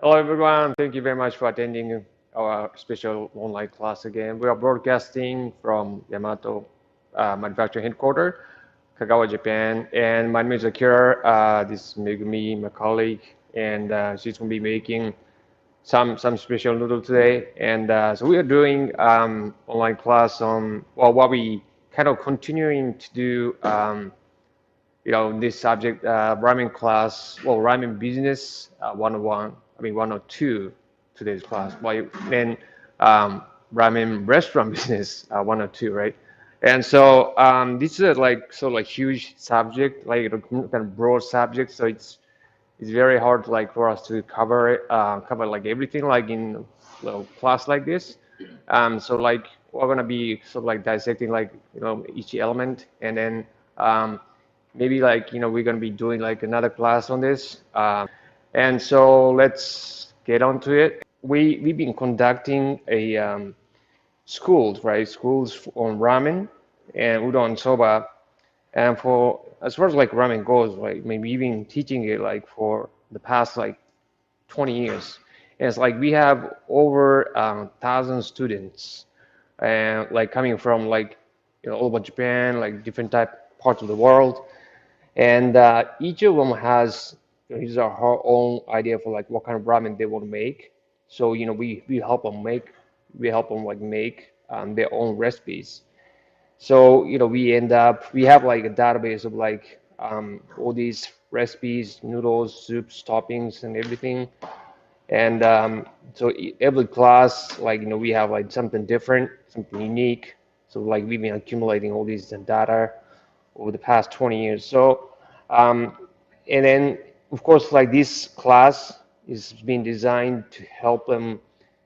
Hello, everyone. Thank you very much for attending our special online class again. We are broadcasting from Yamato manufacturing headquarters, Kagawa, Japan. And my name is Akira. This is Megumi, my colleague, and she's going to be making some special noodle today. And so we are doing online class on what we kind of continuing to do. This subject, ramen class, ramen business 101, 102 today's class. But then ramen restaurant business 102, right? And so this is like sort of like huge subject, like a kind of broad subject. So it's very hard like for us to cover it, cover like everything like in class like this. So like we're gonna be sort of like dissecting like each element, and then maybe like we're gonna be doing like another class on this. And so let's get on to it. We've been conducting a schools, right? Schools on ramen and udon and soba, and for as far as like ramen goes, like maybe even teaching it like for the past like 20 years. And it's like we have over 1,000 students, and like coming from like all over Japan, like different type parts of the world, and each of them has his or her own idea for like what kind of ramen they want to make. So we help them make, we help them like make their own recipes. So, we have like a database of like all these recipes, noodles, soups, toppings, and everything. And so every class, like, we have like something different, something unique. So like we've been accumulating all these data over the past 20 years. So, um, and then of course, like this class is being designed to help them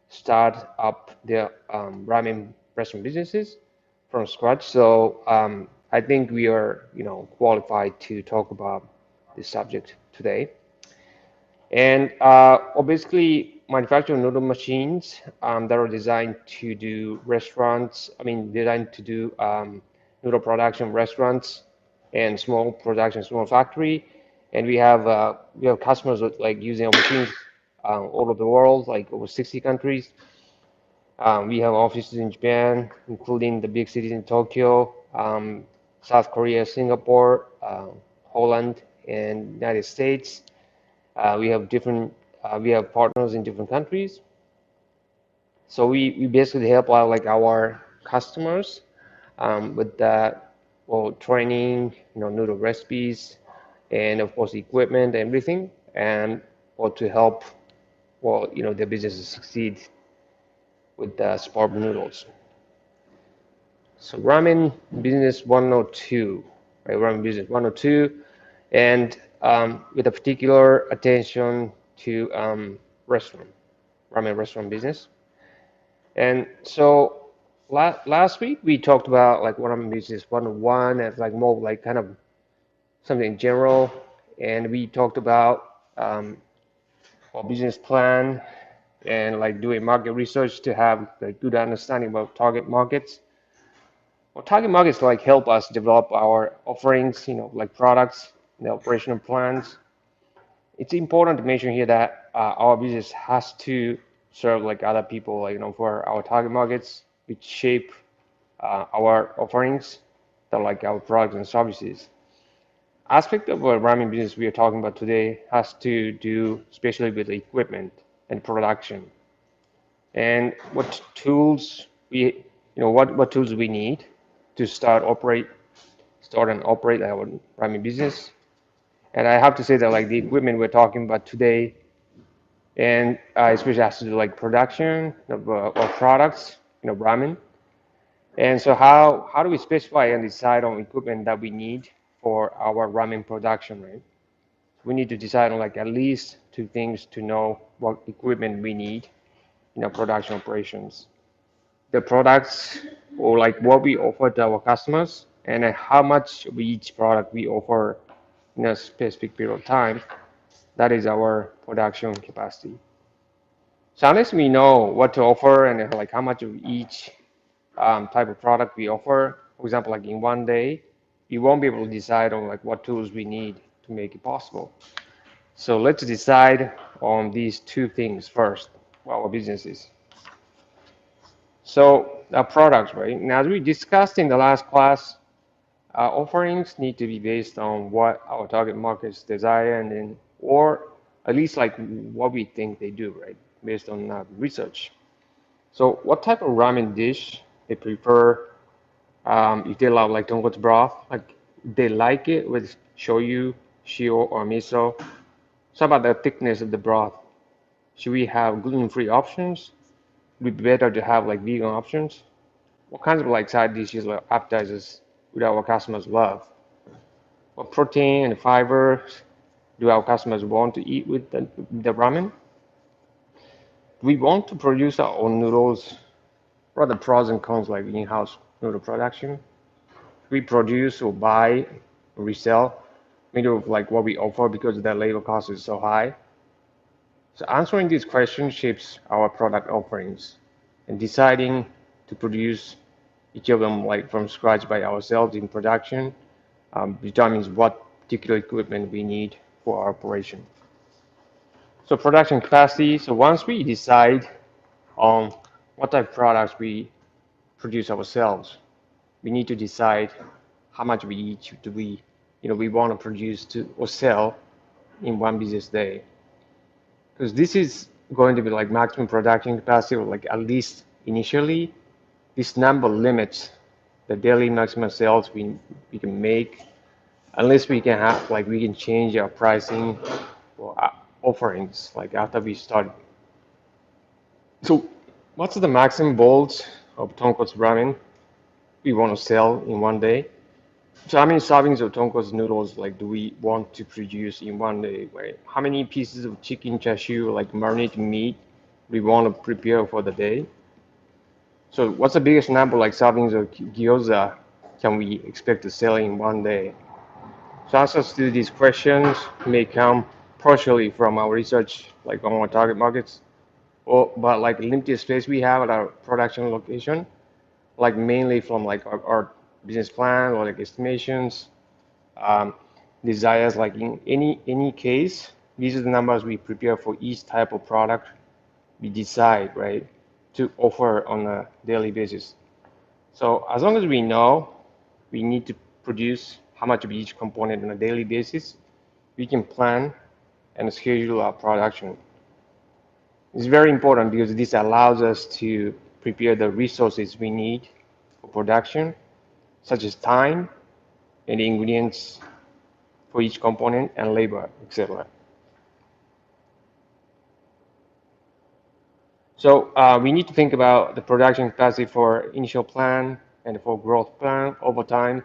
start up their ramen restaurant businesses from scratch. So I think we are, qualified to talk about this subject today. And basically, manufacturing noodle machines that are designed to do restaurants. I mean, designed to do noodle production restaurants and small production, small factory. And we have customers with like using our machines all over the world, like over 60 countries. We have offices in Japan, including the big cities in Tokyo, South Korea, Singapore, Holland, and United States. We have partners in different countries. So we basically help out like our customers with that, training, noodle recipes, and of course equipment, everything, and or to help, their businesses succeed with the Spark noodles. So ramen business 102, right? Ramen business 102, and with a particular attention to restaurant, ramen restaurant business. And so last week we talked about like ramen business 101 as like more like kind of something general, and we talked about our business plan and like doing market research to have like good understanding about target markets. Well, target markets like help us develop our offerings, like products, operational plans. It's important to mention here that our business has to serve like other people, like for our target markets, which shape our offerings, that like our products and services. Aspect of our ramen business we are talking about today has to do especially with equipment and production, and what tools what tools we need to start and operate our ramen business. And I have to say that like the equipment we're talking about today, and especially has to do like production of products, ramen. And so how do we specify and decide on equipment that we need for our ramen production, right? We need to decide on like at least two things to know what equipment we need in our production operations. The products, or like what we offer to our customers, and then how much of each product we offer in a specific period of time. That is our production capacity. So unless we know what to offer and like how much of each type of product we offer, for example, like in one day, we won't be able to decide on like what tools we need to make it possible. So let's decide on these two things first, our businesses. So our products, right? Now, as we discussed in the last class, our offerings need to be based on what our target markets desire and then, or at least like what we think they do, right? Based on research. So what type of ramen dish they prefer, if they love like tonkotsu broth, like they like it with shoyu, shio, or miso. So about the thickness of the broth. Should we have gluten-free options? Would it be better to have like vegan options? What kinds of like side dishes or appetizers would our customers love? What protein and fiber do our customers want to eat with the ramen? Do we want to produce our own noodles? What are the pros and cons like in-house noodle production? We produce or buy or resell made of like what we offer because the labor cost is so high. So answering these questions shapes our product offerings and deciding to produce each of them like from scratch by ourselves in production determines what particular equipment we need for our operation. So production capacity. So once we decide on what type of products we produce ourselves, we need to decide how much we each do we want to produce to or sell in one business day. Because this is going to be like maximum production capacity, or like at least initially, this number limits the daily maximum sales we can make, unless we can have like we can change our pricing or offerings like after we start. So, what's the maximum bulk of tonkotsu ramen we want to sell in one day? So how many servings of tonkotsu noodles like do we want to produce in one day, right? How many pieces of chicken chashu like marinated meat we want to prepare for the day? So what's the biggest number like servings of gyoza can we expect to sell in one day? So answers to these questions may come partially from our research like on our target markets, or but like limited space we have at our production location, like mainly from like our business plan or like estimations, um, desires. Like in any case, these are the numbers we prepare for each type of product we decide, right, to offer on a daily basis. So as long as we know we need to produce how much of each component on a daily basis, we can plan and schedule our production. It's very important because this allows us to prepare the resources we need for production, such as time and ingredients for each component and labor, etc. So we need to think about the production capacity for initial plan and for growth plan over time.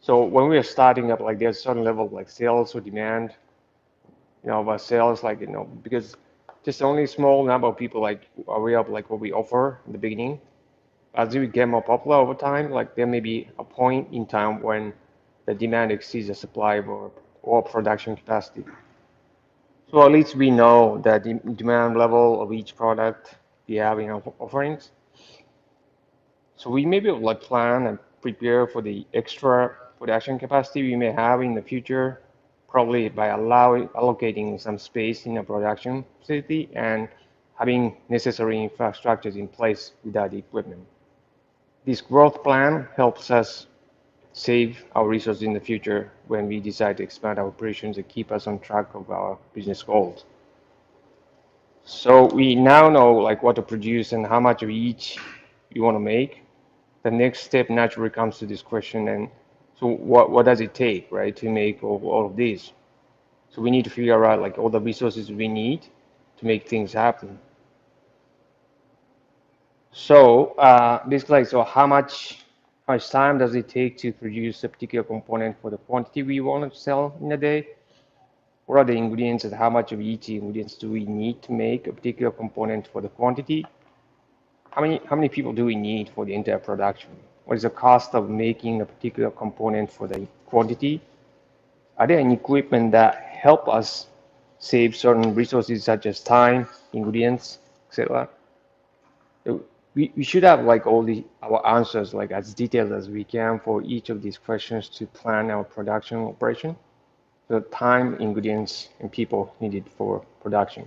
So when we are starting up, like there's a certain level of like sales or demand, of our sales, like because just only a small number of people like are aware of like what we offer in the beginning. As we get more popular over time, like there may be a point in time when the demand exceeds the supply or production capacity. So at least we know that the demand level of each product we have in our offerings. So we maybe like plan and prepare for the extra production capacity we may have in the future, probably by allocating some space in a production facility and having necessary infrastructures in place without the equipment. This growth plan helps us save our resources in the future when we decide to expand our operations and keep us on track of our business goals. So we now know like what to produce and how much of each you want to make. The next step naturally comes to this question, and so what does it take, right, to make all of these? So we need to figure out like all the resources we need to make things happen. So basically, so how much time does it take to produce a particular component for the quantity we want to sell in a day? What are the ingredients and how much of each ingredients do we need to make a particular component for the quantity? How many people do we need for the entire production? What is the cost of making a particular component for the quantity? Are there any equipment that help us save certain resources such as time, ingredients, etc.? We should have like all our answers like as detailed as we can for each of these questions to plan our production operation. the time, ingredients, and people needed for production.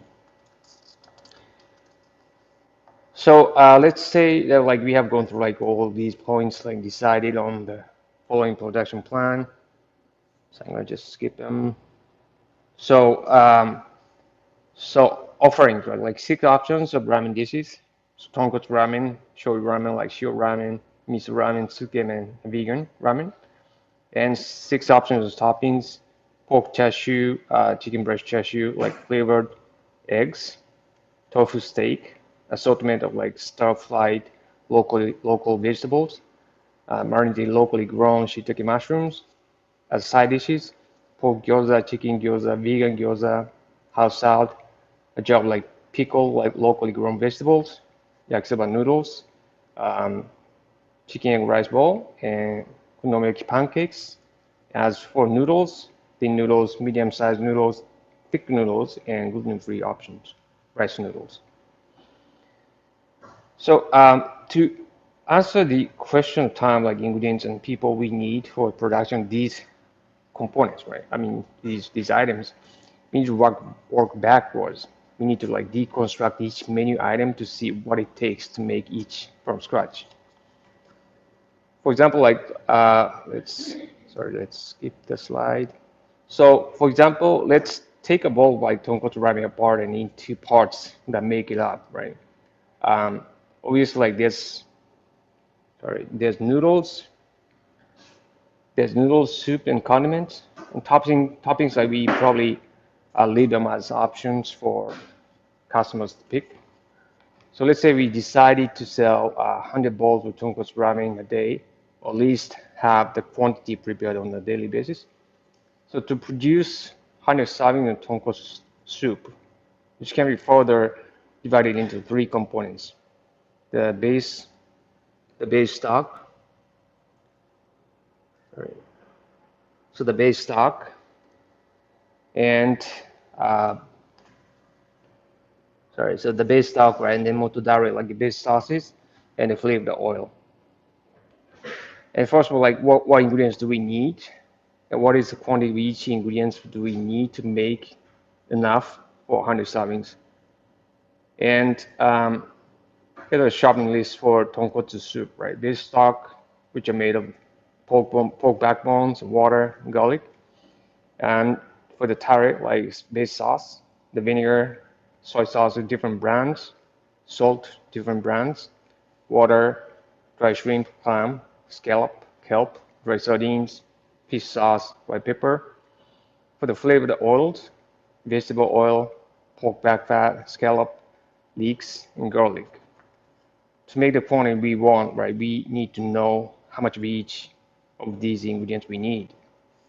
So let's say that like we have gone through like all these points, like decided on the following production plan. So I'm gonna just skip them. So offerings, right? Like six options of ramen dishes. So tonkotsu ramen, shoyu ramen, like shio ramen, miso ramen, tsukemen, and vegan ramen. And six options of toppings: pork chashu, chicken breast chashu, like flavored eggs, tofu steak, assortment of like stir-fried local vegetables, marinated locally grown shiitake mushrooms as side dishes, pork gyoza, chicken gyoza, vegan gyoza, house salad, a job like pickle, like locally grown vegetables, yakisoba noodles, um, chicken and rice bowl, and konomiyaki pancakes. As for noodles, thin noodles, medium-sized noodles, thick noodles, and gluten-free options, rice noodles. So to answer the question of time, like ingredients and people we need for production of these components, right? I mean, these items, we need to work backwards. We need to like deconstruct each menu item to see what it takes to make each from scratch. For example, like let's skip the slide. So, for example, let's take a bowl like tonkotsu ramen apart and into parts that make it up, right? Um, Obviously, like there's noodles, soup, and condiments. And toppings like we probably leave them as options for customers to pick. So let's say we decided to sell 100 bowls of tonkotsu ramen a day, or at least have the quantity prepared on a daily basis. So to produce 100 serving of tonkotsu soup, which can be further divided into three components: the base, the base stock, right? So the base stock, and uh, so the base stock, right, and then motodare, like the base sauces, and the flavored oil. And first of all, like what ingredients do we need, and what is the quantity of each ingredients do we need to make enough for 100 servings? And here's a shopping list for tonkotsu soup, right? Base stock, which are made of pork backbones, water, garlic. And for the tare, like base sauce, the vinegar, soy sauce with different brands, salt, different brands, water, dry shrimp, clam, scallop, kelp, dry sardines, fish sauce, white pepper. For the flavored oils, vegetable oil, pork back fat, scallop, leeks, and garlic. To make the quantity we want, right, we need to know how much of each of these ingredients we need,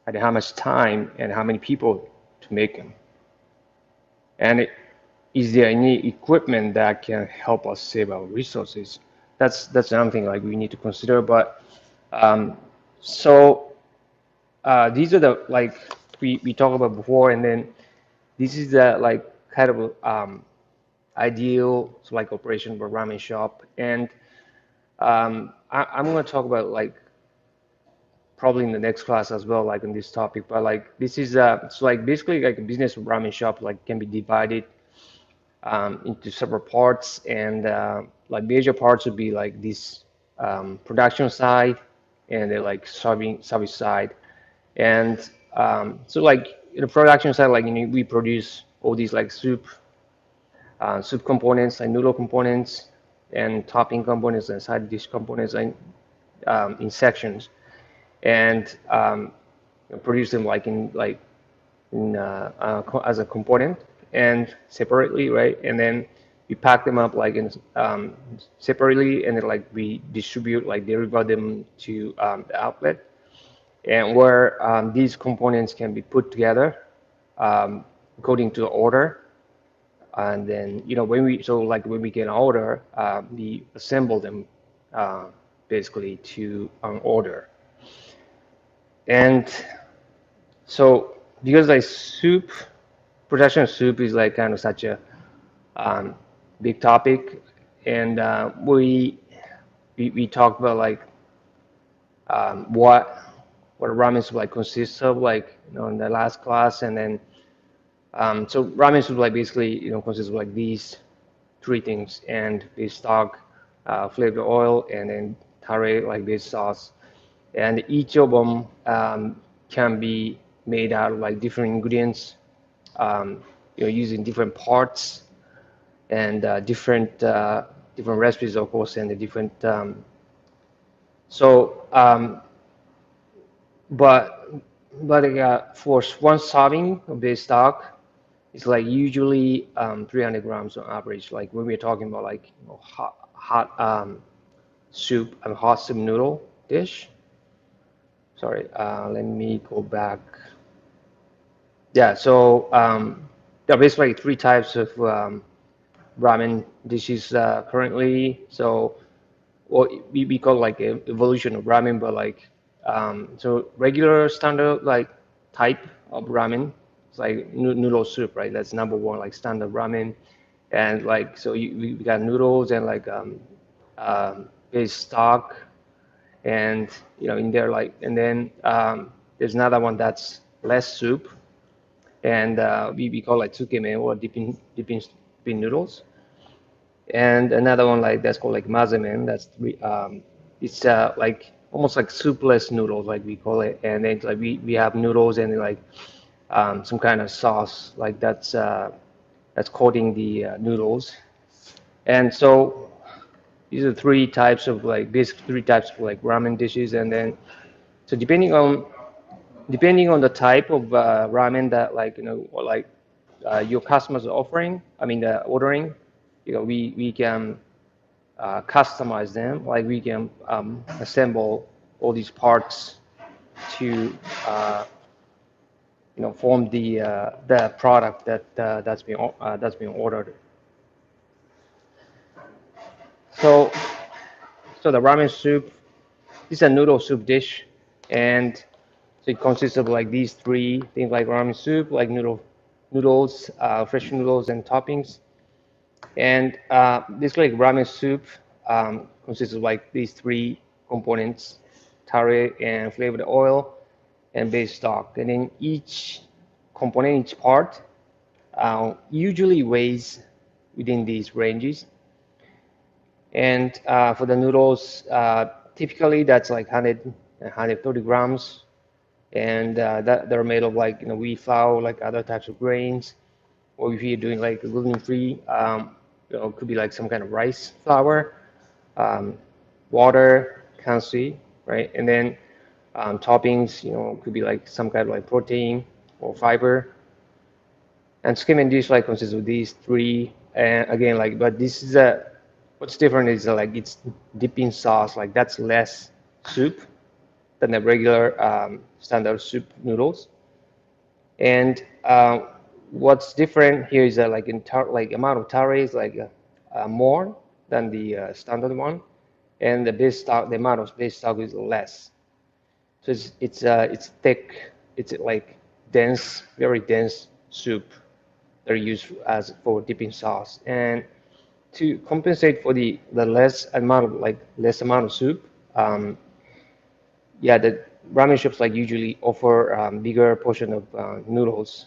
and how much time and how many people to make them. And is there any equipment that can help us save our resources? That's something like we need to consider. But um, so these are the like we talked about before, and then this is the like kind of ideal so like operation of a ramen shop. And I'm going to talk about like probably in the next class as well, like on this topic. But like this is so like basically like a business ramen shop like can be divided into several parts, and like major parts would be like this production side and the like service side. And so like in the production side, like we produce all these like soup components and noodle components and topping components and side dish components and in sections, and produce them like as a component and separately, right? And then we pack them up like in separately, and then like we distribute, like deliver them to the outlet, and where these components can be put together according to the order. And then when we get an order, we assemble them basically to an order. And so because like production of soup is like kind of such a um, big topic, and we talked about like what what ramen soup like consists of, like in the last class, and then so ramen soup like basically consists of like these three things, and base stock, flavored oil, and then tare like base sauce, and each of them can be made out of like different ingredients, um, using different parts and different recipes, of course, and the different. So, but for one serving of this stock, it's like usually 300 grams on average. Like when we're talking about like hot soup and hot soup noodle dish. Sorry, let me go back. Yeah, so there are basically three types of ramen dishes currently. So well, we call like a evolution of ramen, but like so regular standard like type of ramen, it's like noodle soup, right? That's number one, like standard ramen, and like so we got noodles and like base stock, and in there like, and then there's another one that's less soup, and we call like tsukeme or dipping noodles, and another one like that's called like mazemen. That's it's like almost like soupless noodles, like we call it, and then like we have noodles and like some kind of sauce like that's coating the noodles, and so these are three types of like basic three types of like ramen dishes, and then so depending on the type of ramen that like or like your customers are offering, I mean ordering, we can customize them. Like we can assemble all these parts to form the product that's being ordered. So the ramen soup is a noodle soup dish, and so it consists of like these three things like ramen soup, like noodles, fresh noodles and toppings. And this like ramen soup consists of like these three components: tare and flavored oil and base stock. And then each component, each part, usually weighs within these ranges. And for the noodles, typically that's like 130 grams, and that they're made of like wheat flour, like other types of grains, or if you're doing like gluten-free, it could be like some kind of rice flour, um, water, kanshi, right? And then toppings, could be like some kind of like protein or fiber. And skim and dish like consists of these three. And again, like, but this is what's different is like it's dipping sauce, like that's less soup than the regular standard soup noodles. And what's different here is that like like amount of tare is like more than the standard one, and the base stock, the amount of base stock is less. So it's thick, it's like dense, very dense soup they're used as for dipping sauce. And to compensate for the less amount of soup, yeah, the ramen shops like usually offer bigger portion of noodles,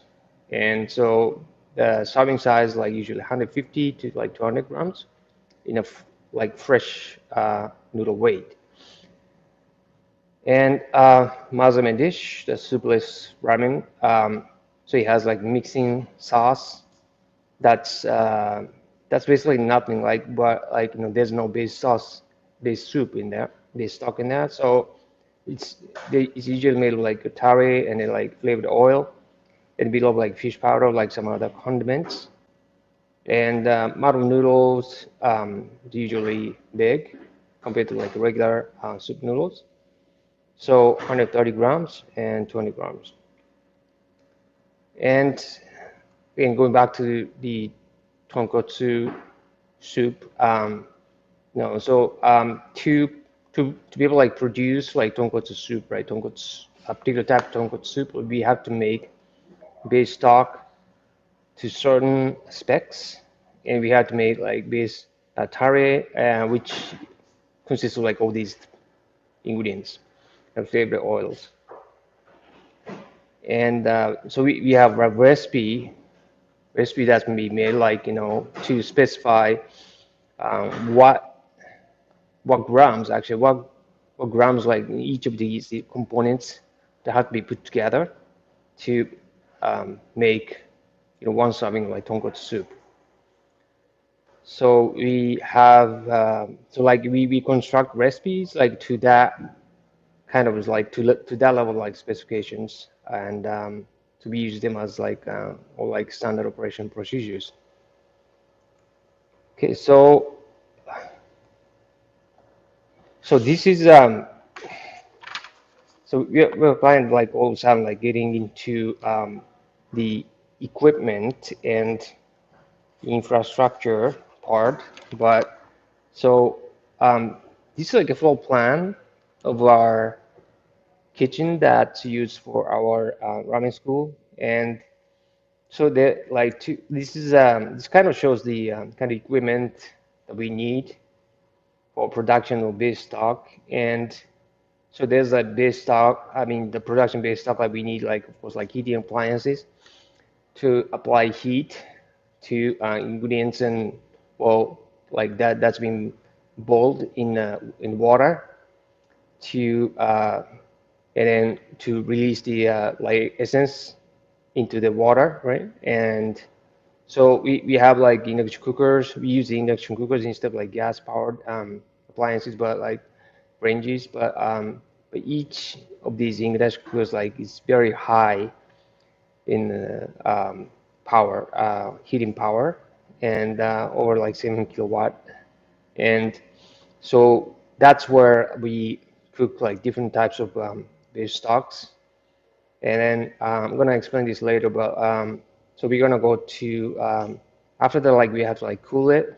and so the serving size like usually 150 to like 200 grams in a like fresh noodle weight. And Mazamen dish, the soupless ramen. So it has like mixing sauce. That's uh, that's basically nothing like, but like there's no base sauce, base soup in there, base stock in there. So it's it's usually made of like tare and then like flavored oil and a bit of like fish powder, like some other condiments. And model noodles usually big compared to like regular soup noodles. So 130 grams and 20 grams. And again, going back to the tonkotsu soup, so to be able to like produce like tonkotsu soup, right? Tonkotsu, a particular type of tonkotsu soup, we have to make base stock to certain specs, and we have to make like base tare, which consists of like all these ingredients and flavored oils. And so we have a recipe that's gonna be made like to specify um, what what grams actually what grams like each of these components that have to be put together to make one serving like tonkotsu soup. So we have so like we construct recipes like to that kind of is like to that level like specifications and to we use them as like or like standard operation procedures. Okay, so this is so we're planning like all of a sudden like getting into the equipment and infrastructure part, but so this is like a full plan of our kitchen that's used for our ramen school, and so that like this is this kind of shows the kind of equipment that we need for production of base stock, and so there's a base stock. I mean the production base stock like we need like of course like heating appliances to apply heat to ingredients and well like that's been boiled in water to and then to release the like essence into the water, right? And so we have like induction cookers. We use the induction cookers instead of like gas powered appliances, but like ranges. But each of these induction cookers like is very high in power, heating power, and over like 7 kilowatt. And so that's where we cook like different types of base stocks. And then I'm gonna explain this later, but so we're gonna go to after that like we have to like cool the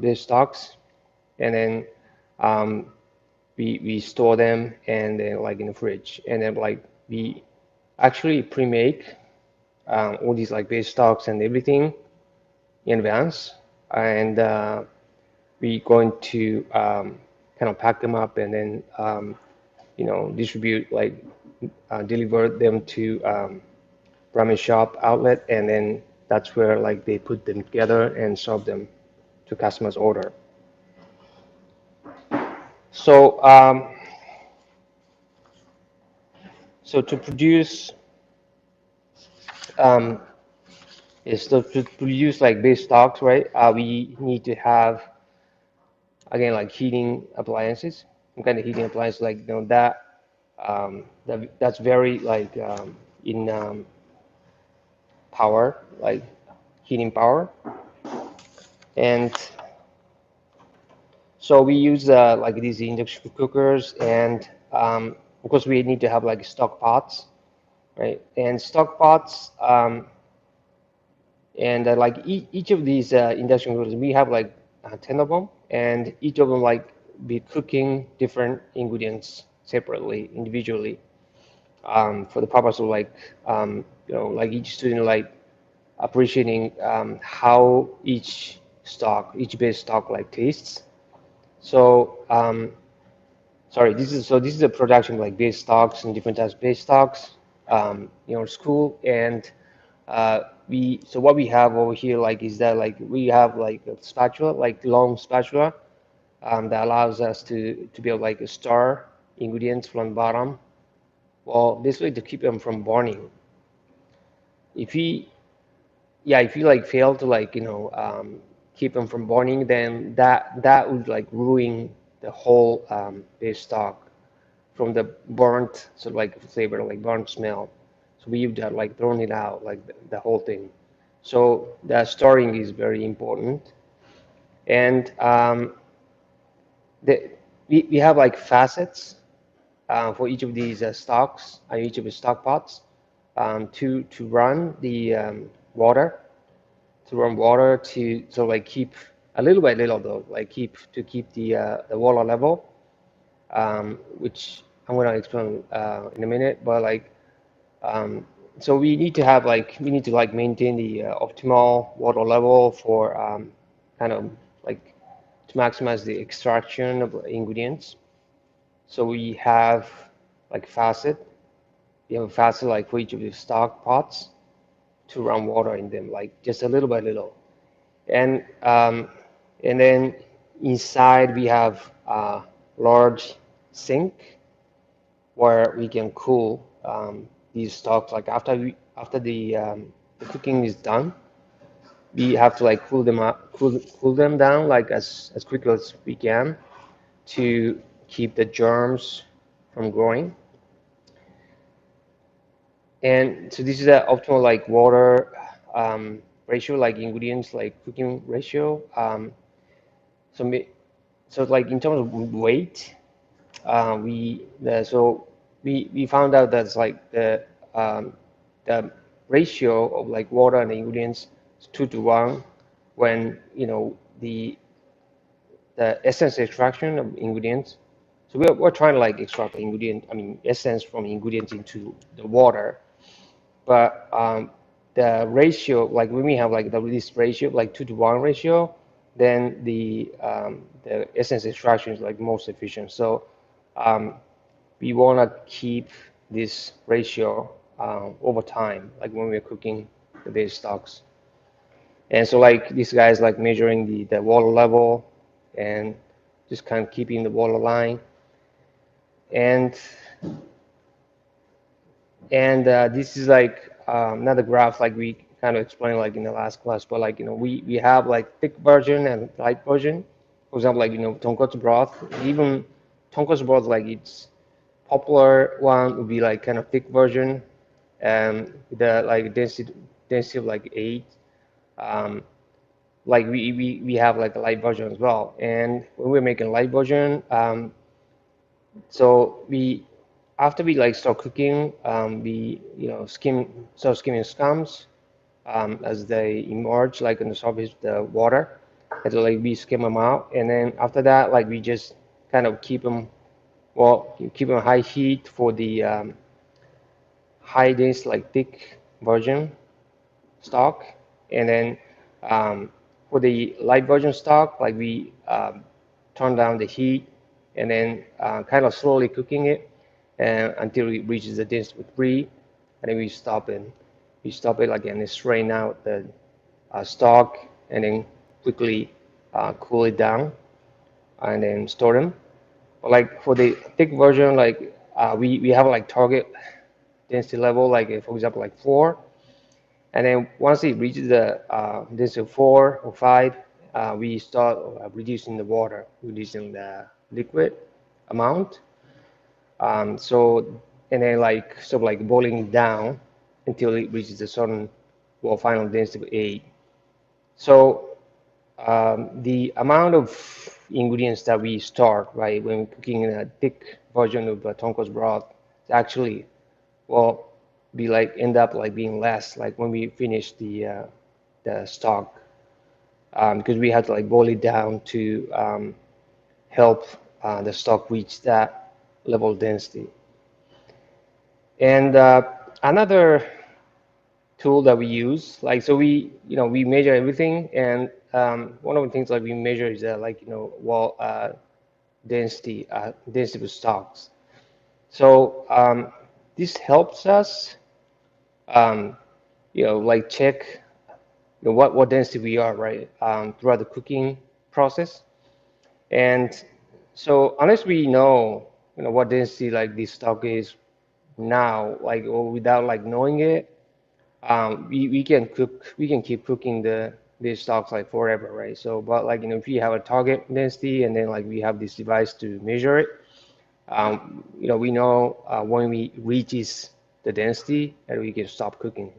base stocks, and then um, we store them and then like in the fridge, and then like we actually pre-make all these like base stocks and everything in advance, and we going to kind of pack them up and then distribute like deliver them to ramen shop outlet, and then that's where like they put them together and serve them to customers order. So so to produce um, is to produce like base stocks, right? We need to have again like heating appliances, some kind of heating appliance like that's very like in power, like heating power, and so we use like these induction cookers, and of course we need to have like stock pots, right? And stock pots, and like each of these induction cookers, we have like 10 of them, and each of them like be cooking different ingredients separately, individually, for the purpose of like like each student like appreciating how each base stock like tastes. So sorry, this is a production like base stocks and different types of base stocks, school, and so what we have over here like is that like we have like a spatula, like long spatula, that allows us to be able like stir ingredients from the bottom. Well, this way to keep them from burning. If we yeah, if you like fail to like keep them from burning, then that would like ruin the whole base stock from the burnt sort of like flavor, like burnt smell. So we've like thrown it out, like the whole thing. So the storing is very important, and the we have like facets for each of these stocks and each of the stock pots to run the water to run water to so like keep a little by little though like keep the water level, which I'm gonna explain in a minute, but like so we need to have like we need to like maintain the optimal water level for kind of like to maximize the extraction of ingredients. So we have like facet, you have faster like for each of the stock pots to run water in them, like just a little by little. And then inside we have a large sink where we can cool these stocks. Like after the cooking is done, we have to like cool them down like as quickly as we can to keep the germs from growing. And so this is the optimal like water ratio, like ingredients, like cooking ratio. So so like in terms of weight, we found out that's like the ratio of like water and ingredients is 2 to 1 when the essence extraction of ingredients. So we're trying to like extract the ingredient, I mean essence from ingredients into the water. But the ratio, like when we have like this ratio, like 2 to 1 ratio, then the essence extraction is like most efficient. So um, we want to keep this ratio over time, like when we're cooking the base stocks. And so like this guy is like measuring the water level and just kind of keeping the water line. And this is like another graph like we kind of explained like in the last class, but like we have like thick version and light version. For example, like tonkotsu broth, even tonkotsu broth, like its popular one would be like kind of thick version, and the like density of like 8. Um, like we have like a light version as well. And when we're making light version, so we after we like start cooking, we start skimming scums as they emerge like on the surface of the water. And so like we skim them out, and then after that, like we just kind of keep them well, you keep them high heat for the high dense like thick version stock, and then for the light version stock, like we turn down the heat and then kind of slowly cooking it and until it reaches the density 3, and then we stop it again and strain out the stock and then quickly cool it down and then store them. But like for the thick version, like we have like target density level, like for example like 4, and then once it reaches the density 4 or 5, we start reducing the water, reducing the liquid amount. So and then like sort of like boiling it down until it reaches a certain well final density of 8. So the amount of ingredients that we start right when cooking in a thick version of tonkotsu broth is actually well be like end up like being less like when we finish the stock because we had to like boil it down to help the stock reach that level of density. And another tool that we use, like so we measure everything, and one of the things like we measure is like density of stocks. So this helps us um, like check what density we are, right, throughout the cooking process. And so unless we know, what density like this stock is now, like or without like knowing it, we can keep cooking these stocks like forever, right? So, but like if we have a target density and then like we have this device to measure it, we know when we reaches the density that we can stop cooking.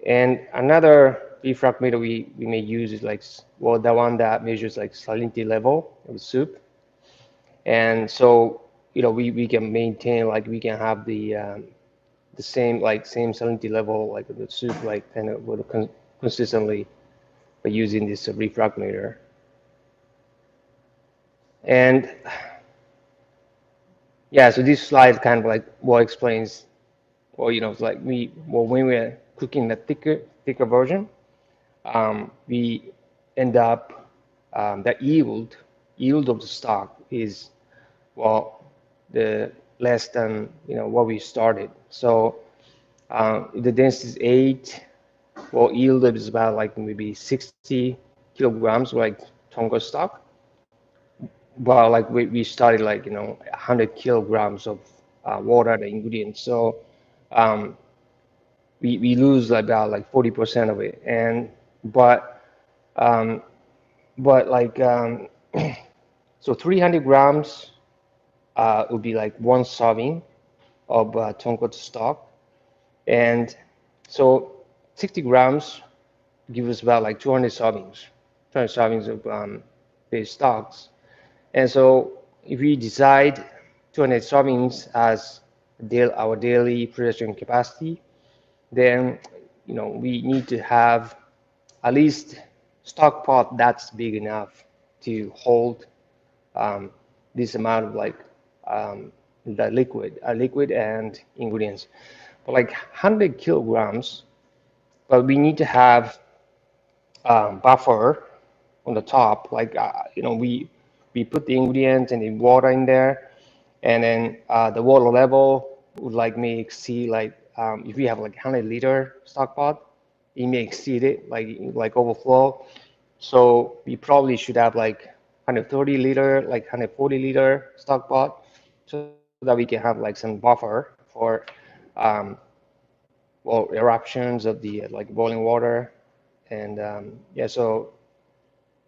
And another refractometer we may use is like, well, the one that measures like salinity level of the soup. And so, we can maintain, like we can have the same salinity level, like the soup, like kind of consistently by using this refractometer. And yeah, so this slide kind of like what explains, or it's like when we're cooking the thicker version, we end up the yield of the stock is well the less than what we started. So if the density is 8, well, yield is about like maybe 60 kilograms like tonga stock. But like we started like 100 kilograms of water, the ingredients. So um, we lose about like 40% of it. And but um, but like so 300 grams would be like one serving of tonkotsu stock. And so 60 grams give us about like 200 servings of base stocks. And so if we decide 200 servings as our daily production capacity, then we need to have at least stock pot that's big enough to hold um, this amount of like um, the liquid and ingredients. But like 100 kilograms, but we need to have buffer on the top. Like we put the ingredients and the water in there, and then the water level would like may exceed like if we have like 100-liter stock pot, it may exceed it like overflow. So we probably should have like 130 liter, like 140-liter stock pot, so that we can have like some buffer for um, well eruptions of the like boiling water. And yeah, so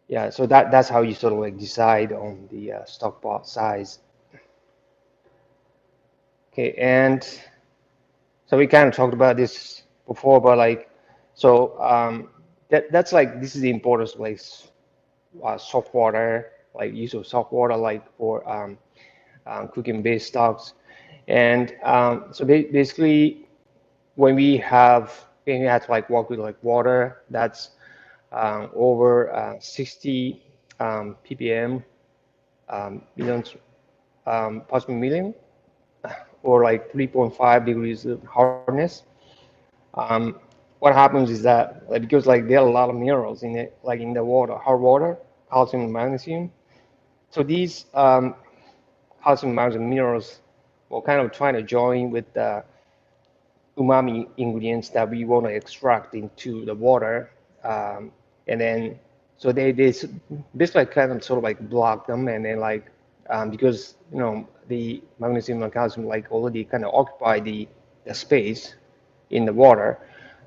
that's how you sort of like decide on the stock pot size. Okay, and so we kind of talked about this before, but like so that's like this is the importance of like soft water, like use of soft water like for cooking based stocks. And so basically when we have to like work with like water that's over 60 ppm millions parts per million, or like 3.5 degrees of hardness. Um, what happens is that like, because like there are a lot of minerals in it, like in the water, hard water, calcium and magnesium. So these calcium, magnesium minerals will kind of trying to join with the umami ingredients that we want to extract into the water, and then so they basically kind of sort of like block them, and then like because the magnesium and calcium like already kind of occupy the space in the water,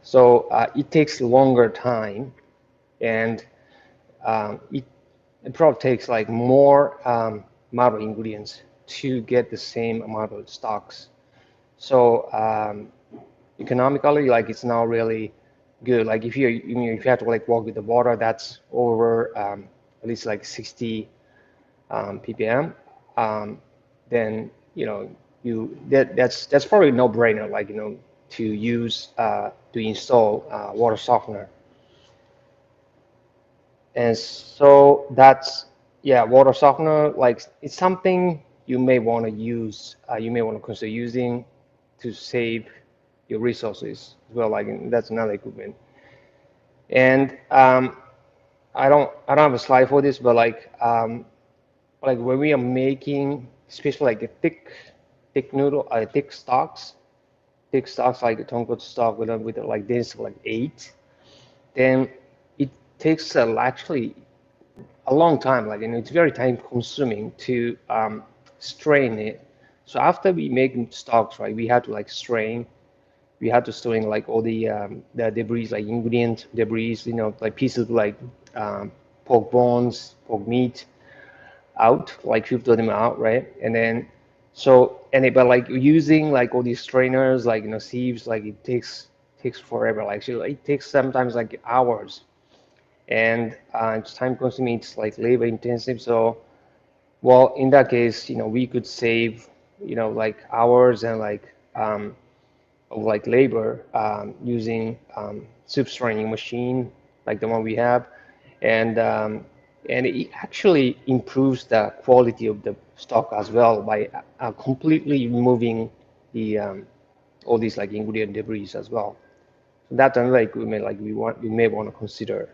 so it takes longer time, and it probably takes like more amount of ingredients to get the same amount of stocks. So economically, like it's not really good. Like if you have to like work with the water, that's over at least like 60 ppm, um, then that's probably no brainer. Like to use to install water softener. And so that's, yeah, water softener, like it's something you may want to use, you may want to consider using to save your resources as well. Like that's another equipment. And I don't have a slide for this, but like when we are making, especially like a thick noodle, thick stocks like a tonkotsu stock with like density like 8, then it takes actually a long time, like it's very time consuming to strain it. So after we make stocks, right, we have to like strain. We have to strain like all the debris, like ingredient debris, like pieces like um, pork bones, pork meat out, like filter them out, right? And then but like using like all these strainers, like sieves, like it takes forever. Like so it takes sometimes like hours, and it's time consuming. It's like labor intensive. So, well, in that case, we could save, like hours and like of like labor using soup straining machine like the one we have, and it actually improves the quality of the stock as well by completely removing the all these like ingredient debris as well. So that's another equipment like we may want to consider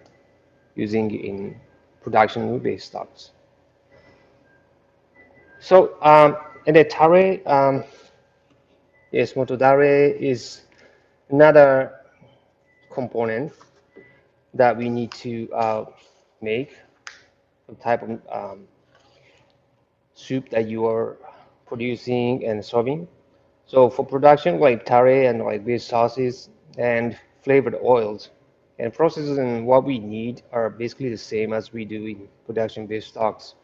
using in production based stocks. So And the tare, yes, motodare is another component that we need to make the type of soup that you are producing and serving. So for production, like tare and like base sauces and flavored oils and processes and what we need are basically the same as we do in production-based stocks.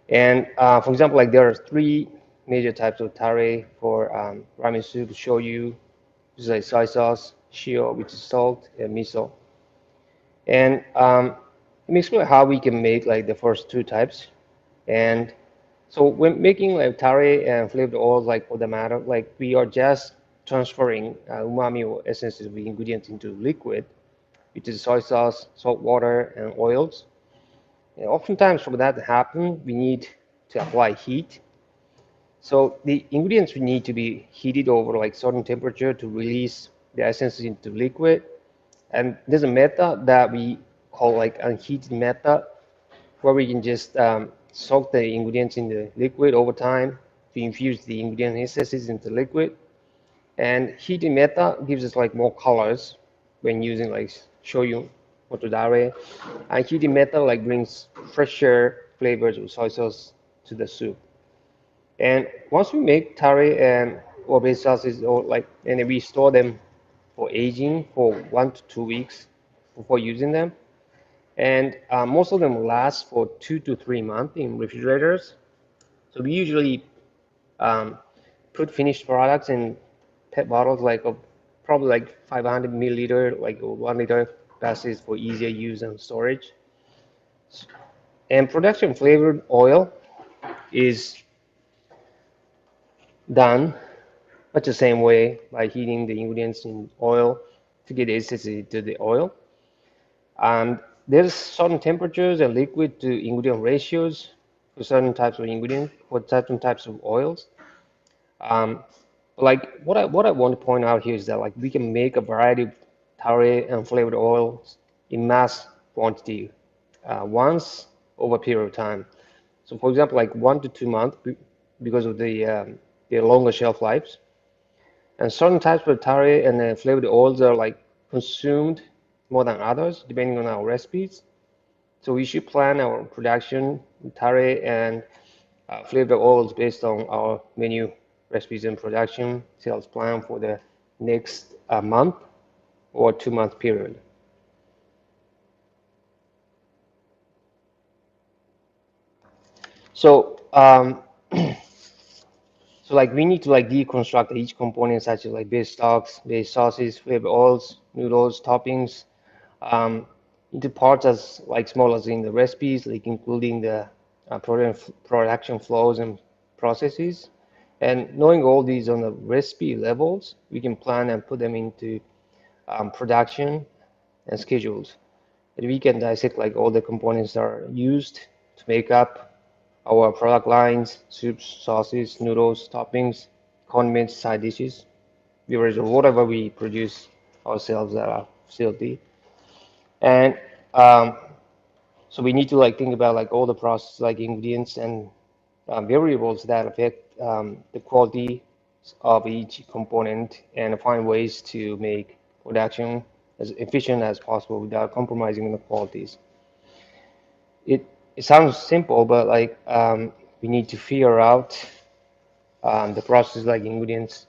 And for example, like there are three major types of tare for ramen soup: shoyu, which is like soy sauce; shio, which is salt; and miso. And let me explain how we can make like the first two types. And so when making like tare and flavored oils, like for the matter, like we are just transferring umami or essence of the ingredients into liquid, which is soy sauce, salt water, and oils. And oftentimes for that to happen, we need to apply heat. So the ingredients we need to be heated over like certain temperature to release the essence into liquid. And there's a method that we call like unheated method, where we can just soak the ingredients in the liquid over time to infuse the ingredient essences into liquid. And heating method gives us like more colors when using like shoyu or todare. And heating method like brings fresher flavors of soy sauce to the soup. And once we make tare and or base sauces, or like, and then we store them for aging for 1 to 2 weeks before using them. And most of them last for 2 to 3 months in refrigerators. So we usually um, put finished products in PET bottles, like of probably like 500 milliliter, like 1 liter baskets for easier use and storage. And production flavored oil is done much the same way by heating the ingredients in oil to get acidity to the oil. And there's certain temperatures and liquid to ingredient ratios for certain types of ingredients, for certain types of oils. Um, like what I want to point out here is that like we can make a variety of tare and flavored oils in mass quantity once over a period of time. So for example, like 1 to 2 months because of the longer shelf lives. And certain types of tare and flavored oils are like consumed more than others depending on our recipes. So we should plan our production tare and flavored oils based on our menu recipes and production sales plan for the next month or 2 month period. So so like we need to like deconstruct each component such as like base stocks, base sauces, flavored oils, noodles, toppings, um, into parts as like small as in the recipes, like including the production flows and processes. And knowing all these on the recipe levels, we can plan and put them into production and schedules. And we can dissect like all the components that are used to make up our product lines, soups, sauces, noodles, toppings, condiments, side dishes, beverages, or whatever we produce ourselves at our facility. And so we need to like think about like all the process, like ingredients and variables that affect the quality of each component and find ways to make production as efficient as possible without compromising on the qualities. It, it sounds simple, but like we need to figure out the process like ingredients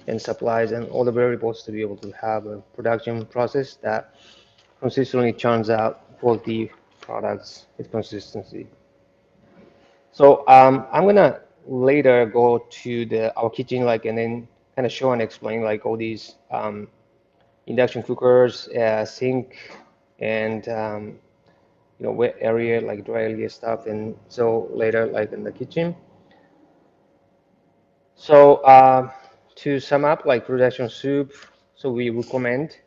and supplies and all the variables to be able to have a production process that consistently churns out quality products with consistency. So I'm gonna later go to the our kitchen like and then kind of show and explain like all these induction cookers, sink, and wet area like dry area stuff. And so later like in the kitchen. So to sum up like production soup, so we recommend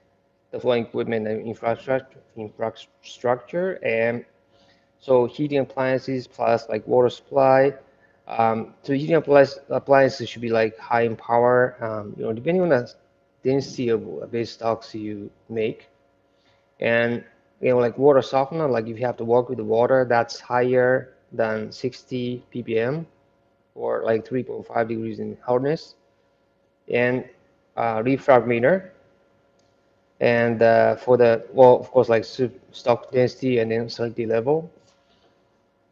the following equipment and infrastructure and so heating appliances plus like water supply. So heating appliances should be like high in power, depending on the density of base stocks you make. And like water softener, like if you have to work with the water, that's higher than 60 ppm. or like 3.5 degrees in hardness, and refractometer, and for the, well, of course, like soup stock density and then salinity level,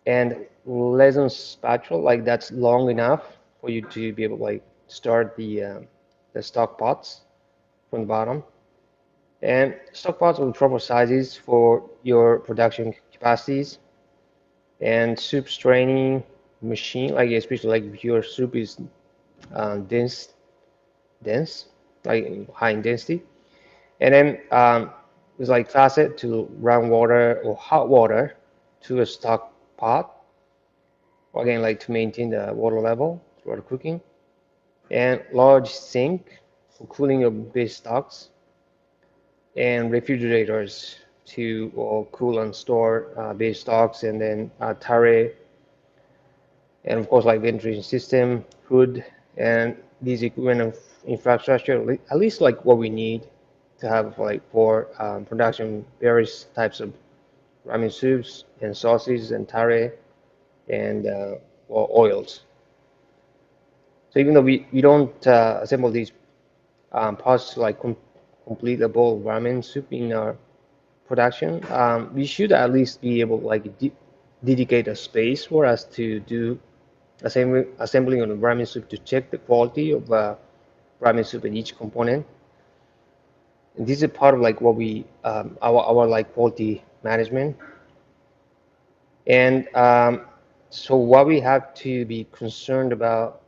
and lesson spatula, like that's long enough for you to be able to like start the stock pots from the bottom, and stock pots with proper sizes for your production capacities, and soup straining machine, like especially like if your soup is dense, like high in density, and then it's like faucet to run water or hot water to a stock pot, again like to maintain the water level throughout cooking, and large sink for cooling of base stocks, and refrigerators to cool and store base stocks, and then tare, and of course like ventilation system, hood, and these equipment of infrastructure, at least like what we need to have like for production various types of ramen soups and sauces and tare and oils. So even though we don't assemble these parts to like complete a bowl of ramen soup in our production, we should at least be able to like dedicate a space for us to do assembling of the ramen soup to check the quality of ramen soup in each component. And this is part of like what we our like quality management. And so what we have to be concerned about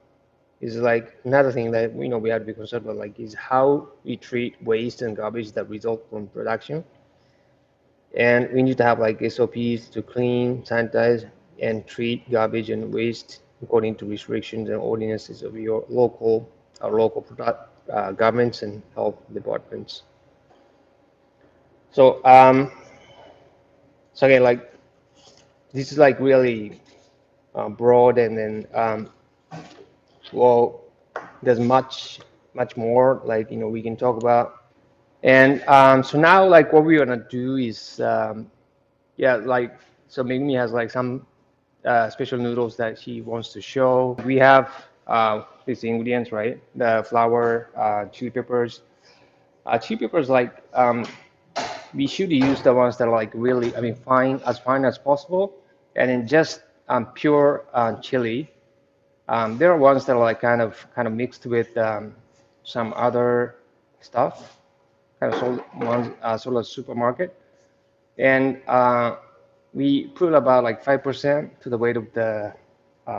is like another thing that we have to be concerned about, like is how we treat waste and garbage that result from production. And we need to have like SOPs to clean, sanitize, and treat garbage and waste according to restrictions and ordinances of your local governments and health departments. So so again, like this is like really broad, and then well, there's much more like we can talk about. And so now like what we're gonna do is yeah, like so Megumi has like some special noodles that she wants to show. We have these ingredients, right? The flour, chili peppers. Chili peppers, like we should use the ones that are like really, I mean, fine as possible, and then just pure chili. There are ones that are like kind of mixed with some other stuff, kind of sold at supermarket, and we put about like 5% to the weight of the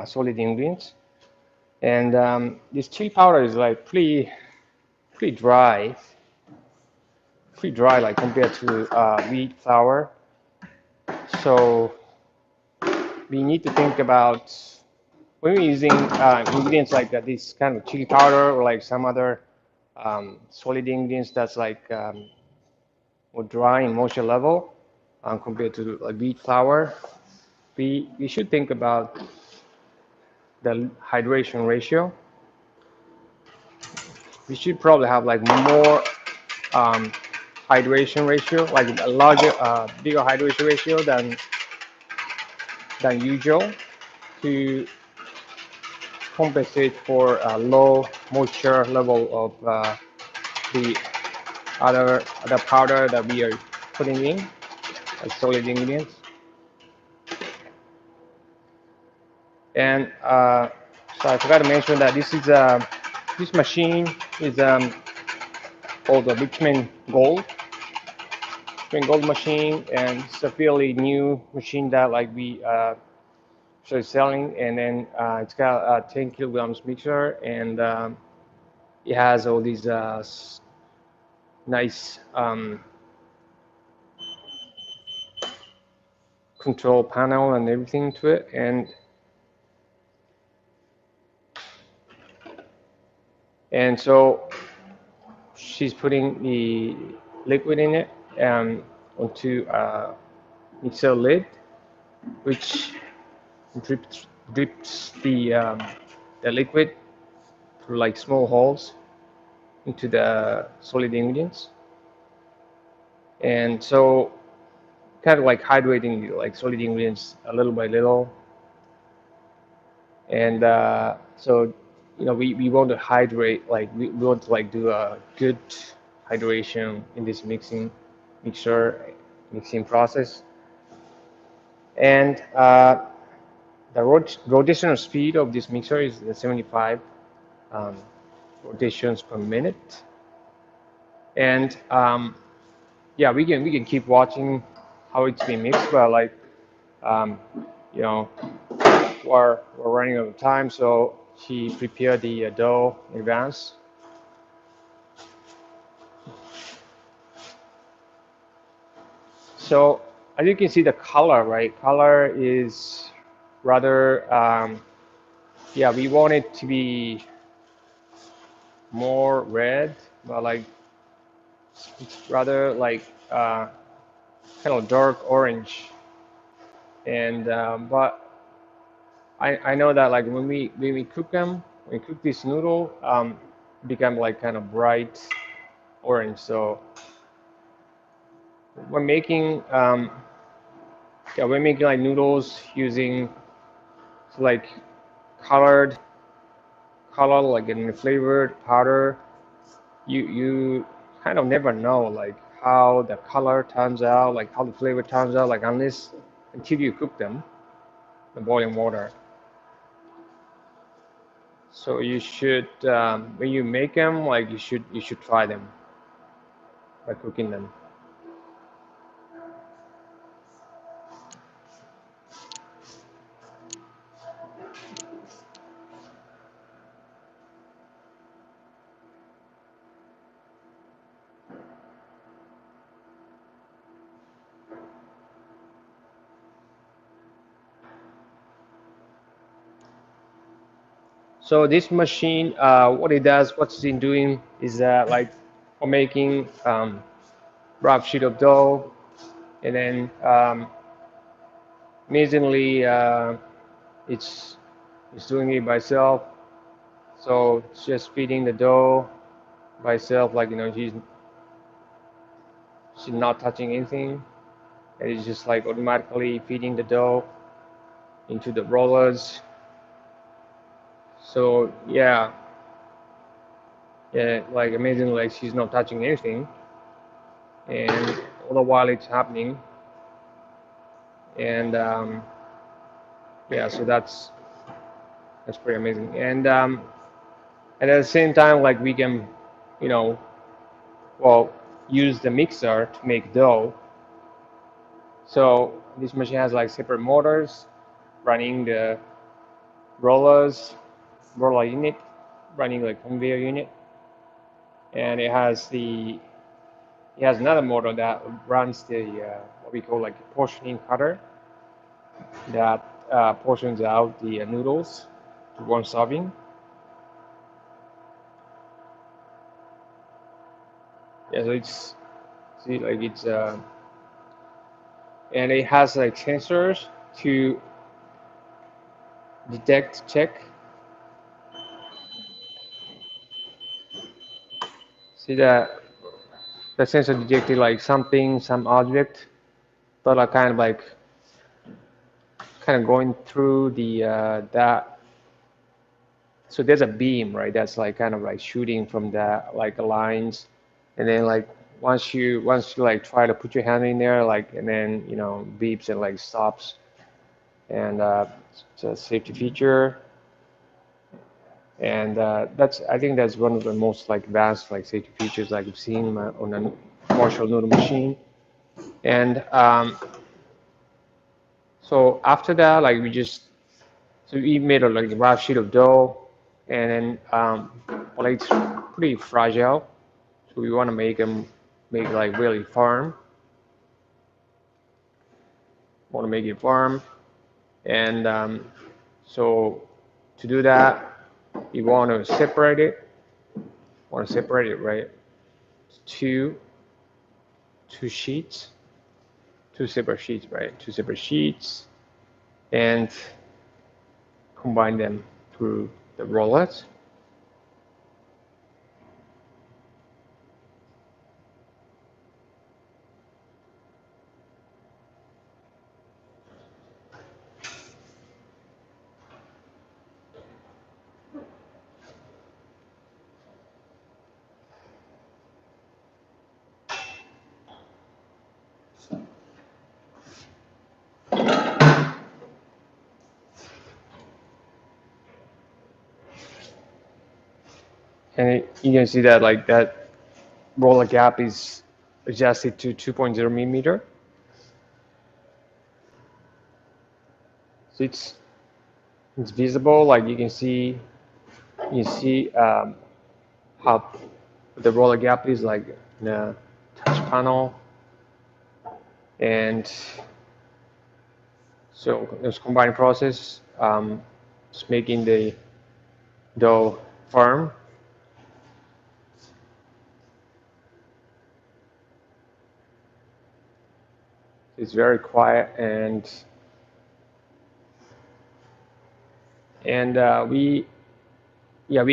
solid ingredients. And this chili powder is like pretty dry, like compared to wheat flour. So we need to think about when we're using ingredients like this kind of chili powder or like some other solid ingredients that's like more dry in moisture level compared to like wheat flour. We should think about the hydration ratio. We should probably have like more um, hydration ratio, like a bigger hydration ratio than usual to compensate for a low moisture level of the other powder that we are putting in, like solid ingredients. And so I forgot to mention that this machine is called the Richmond Gold machine, and it's a fairly new machine that like we started selling. And then it's got a 10 kilograms mixer, and it has all these nice control panel and everything to it. And so she's putting the liquid in it onto a mixer lid, which drips the liquid through like small holes into the solid ingredients. And so kind of like hydrating the like solid ingredients a little by little. And so we want to hydrate, like we want to like do a good hydration in this mixer mixing process. And the rotational speed of this mixer is 75 um, rotations per minute. And yeah, we can keep watching how it's being mixed, but like um, you know we're running out of time, so she prepared the dough in advance. So as you can see, the color, right? Color is rather, yeah, we want it to be more red, but like it's rather like kind of dark orange. And but I know that like when we cook them, when we cook this noodle, become like kind of bright orange. So we're making yeah, we're making like noodles using like colored color, like in flavored powder. You kind of never know like how the color turns out, like how the flavor turns out, like unless until you cook them in boiling water. So you should when you make them, like you should try them by cooking them. So this machine, what it does, what it's in doing is like for making rough sheet of dough, and then amazingly it's it's doing it by itself. So it's just feeding the dough by itself, like she's not touching anything, and it's just like automatically feeding the dough into the rollers. So yeah, yeah, like amazing, like she's not touching anything, and all the while it's happening. And yeah, so that's pretty amazing. And at the same time, like we can, you know, well, use the mixer to make dough. So this machine has like separate motors running the rollers, roller unit, running like conveyor unit, and it has another motor that runs the what we call like a portioning cutter that portions out the noodles to one serving. Yeah, so it's see like it's and it has like sensors to detect, check. See that the sensor detected like something, some object, but like kind of going through the that. So there's a beam, right? That's like kind of like shooting from that like lines, and then like once you like try to put your hand in there, like and then beeps and like stops, and it's a safety feature. And that's I think that's one of the most like advanced like safety features like I've seen on a commercial noodle machine. And so after that, like so we made a like a rough sheet of dough, and then well, it's pretty fragile, so we want to make like really firm. Want to make it firm, and so to do that, you want to separate it. Want to separate it, right? Two two sheets, two separate sheets, right? Two separate sheets, and combine them through the rollers. and you can see that like that roller gap is adjusted to 2.0 millimeter. So it's visible. Like you see how the roller gap is like in a touch panel, and so this combined process is making the dough firm. It's very quiet, and we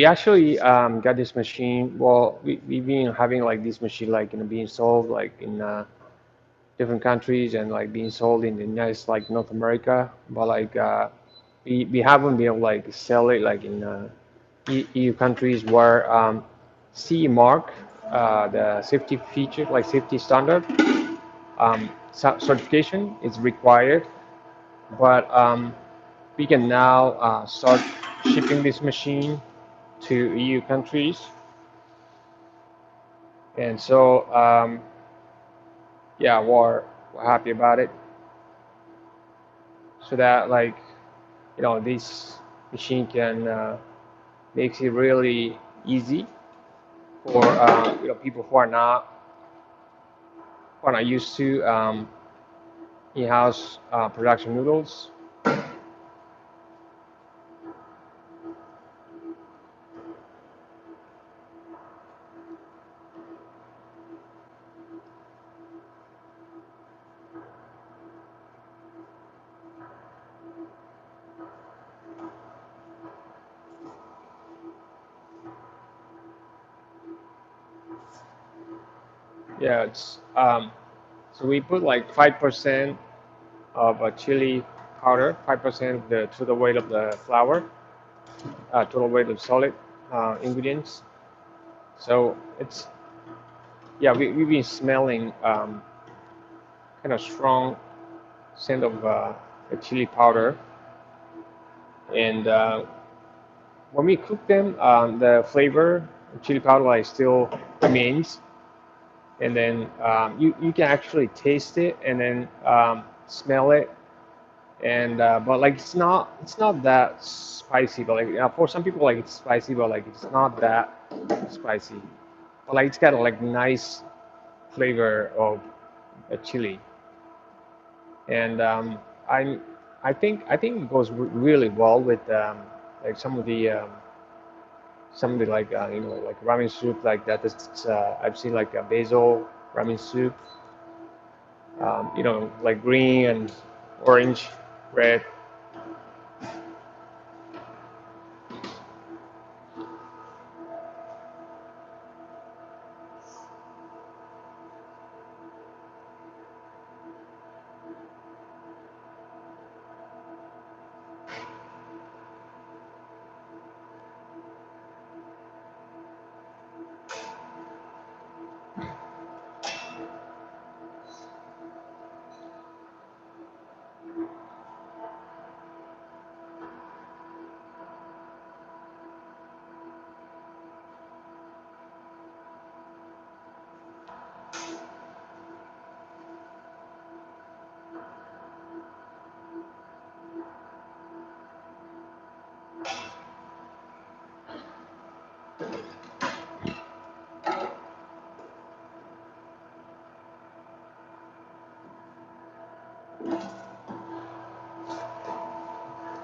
actually got this machine. Well, we've been having like this machine like being sold like in different countries and like being sold in the United States, like North America, but like we haven't been able to like sell it like in EU countries where CE mark, the safety feature, like safety standard certification is required, but we can now start shipping this machine to EU countries, and so yeah, we're happy about it. So that like this machine can makes it really easy for people who are not used to in-house production noodles. Yeah, it's so we put like 5% of chili powder, 5% of the total weight of the flour, total weight of solid ingredients. So it's yeah, we've been smelling kind of strong scent of the chili powder, and when we cook them, the flavor of chili powder like still remains, and then you can actually taste it and then smell it, and but like it's not that spicy, but like for some people like it's spicy, but like it's not that spicy, but like it's got a like nice flavor of a chili, and I think it goes really well with like some of the like like ramen soup like that. I've seen like a basil ramen soup, like green and orange, red.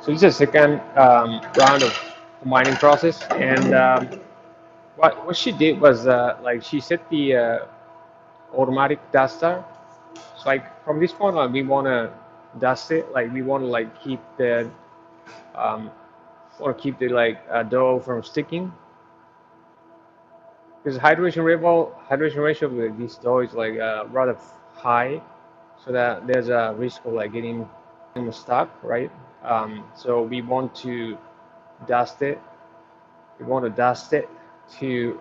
So this is the second round of mining process, and what she did was like she set the automatic duster. So like from this point on, we want to dust it. Like we want to like um, keep the like dough from sticking, because hydration ratio with this dough is like rather high, so that there's a risk of like getting stuck, right? So we want to dust it. We want to dust it to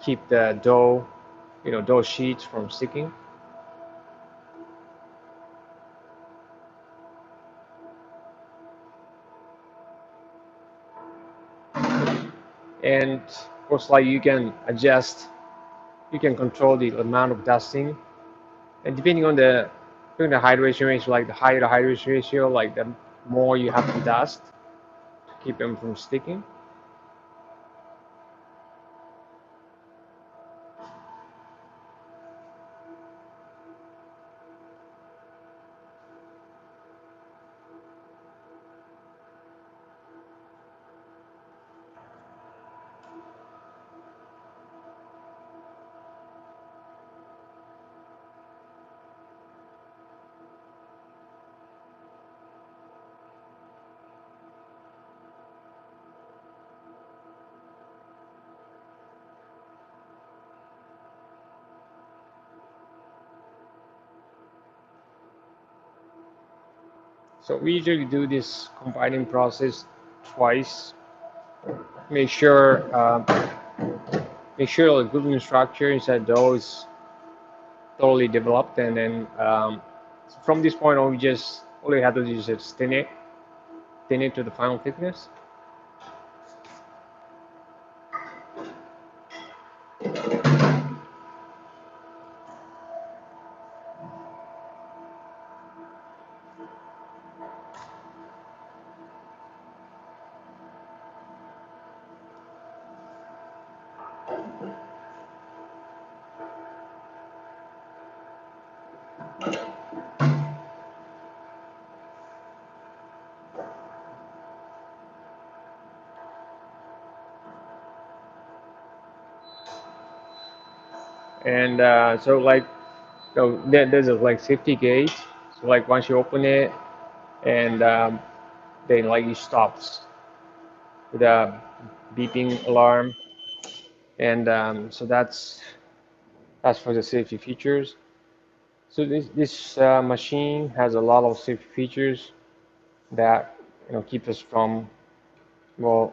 keep the dough, dough sheets from sticking. And Of course, like you can adjust, you can control the amount of dusting, and depending on the hydration ratio, like the higher the hydration ratio, like the more you have to dust to keep them from sticking. So we usually do this combining process twice. Make sure make sure the gluten structure inside dough is totally developed, and then from this point on, we just all we have to do is just thin it to the final thickness. And so like so there's a like safety gate. So like once you open it, and then like it stops with a beeping alarm, and so that's for the safety features. So this machine has a lot of safety features that keep us from well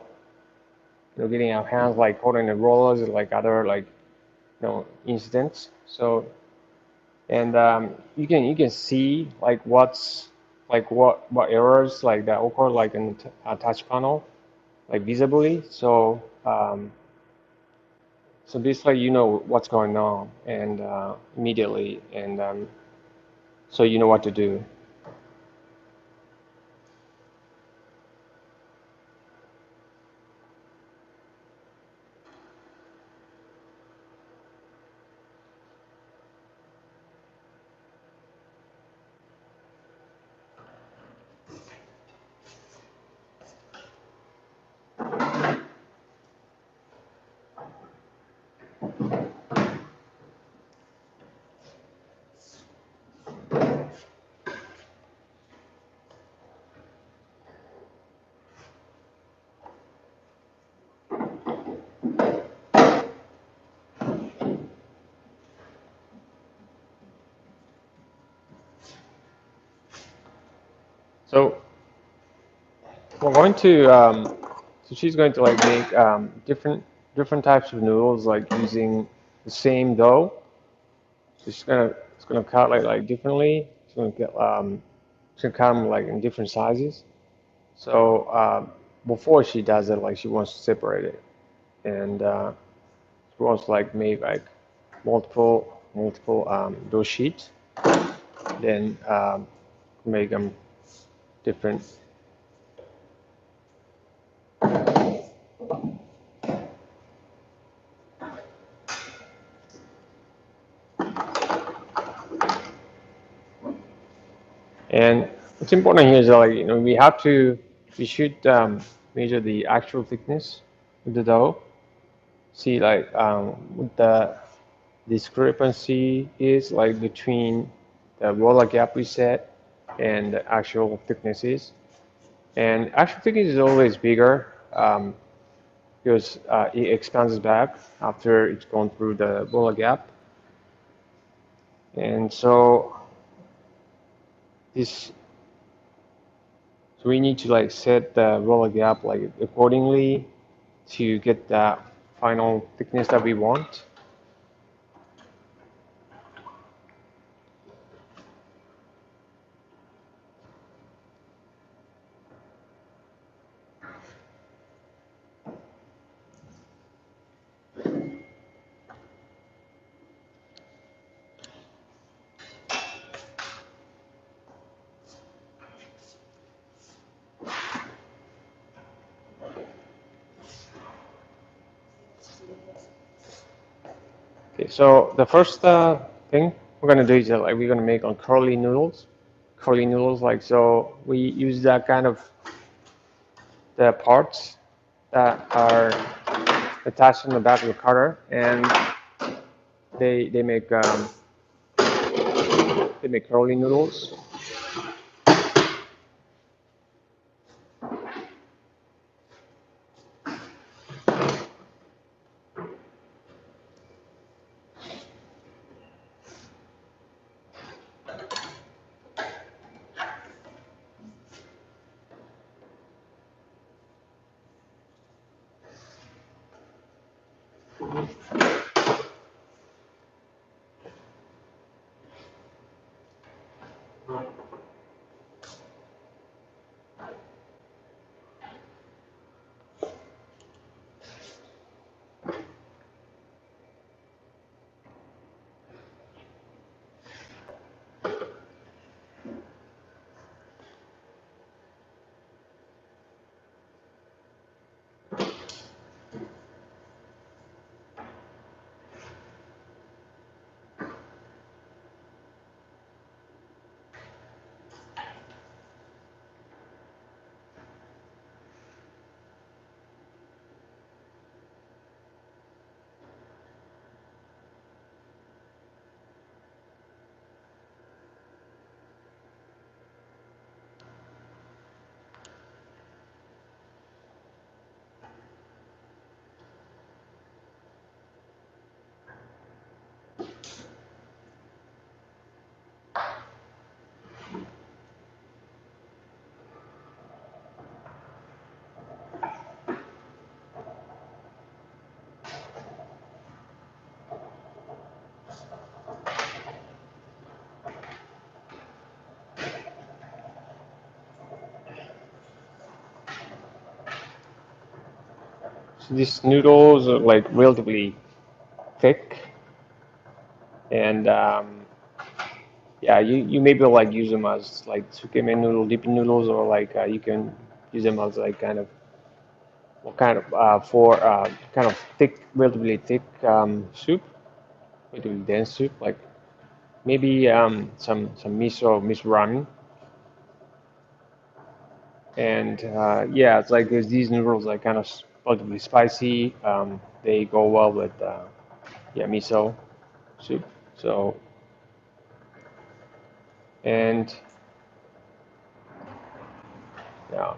getting our hands like holding the rollers and like other like incidents. So and you can see like what errors like that occur like in a touch panel like visibly. So basically you know what's going on and immediately, and so you know what to do. So we're going to so she's going to like make different types of noodles like using the same dough. So she's gonna cut like differently. She's gonna cut them like in different sizes. So before she does it, like she wants to separate it, and she wants to like make like multiple dough sheets, then make them different. And what's important here is that like we should measure the actual thickness of the dough. See like what the discrepancy is like between the roller gap we set and the actual thickness is. And actual thickness is always bigger because it expands back after it's gone through the roller gap. And this so we need to like set the roller gap like accordingly to get that final thickness that we want. Okay, so the first thing we're gonna do is like we're gonna make on curly noodles. Curly noodles, like so we use that kind of the parts that are attached on the back of the cutter, and they make they make curly noodles. So these noodles are like relatively thick, and yeah, you maybe like use them as like sukemen noodle, dipping noodles, or like you can use them as like kind of what kind of for kind of thick, relatively thick soup, relatively dense soup, like maybe some miso ramen, and yeah, it's like there's these noodles like kind of relatively spicy. They go well with yeah miso soup. So and yeah,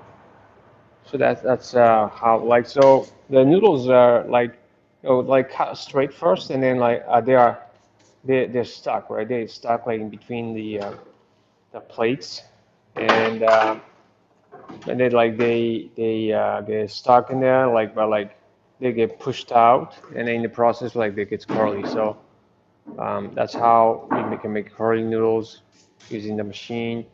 so that's how like so the noodles are like like cut straight first, and then like they're stuck, right? They're stuck like in between the plates, and and then like they get stuck in there like but like they get pushed out, and in the process like they get curly. So that's how we can make curly noodles using the machine.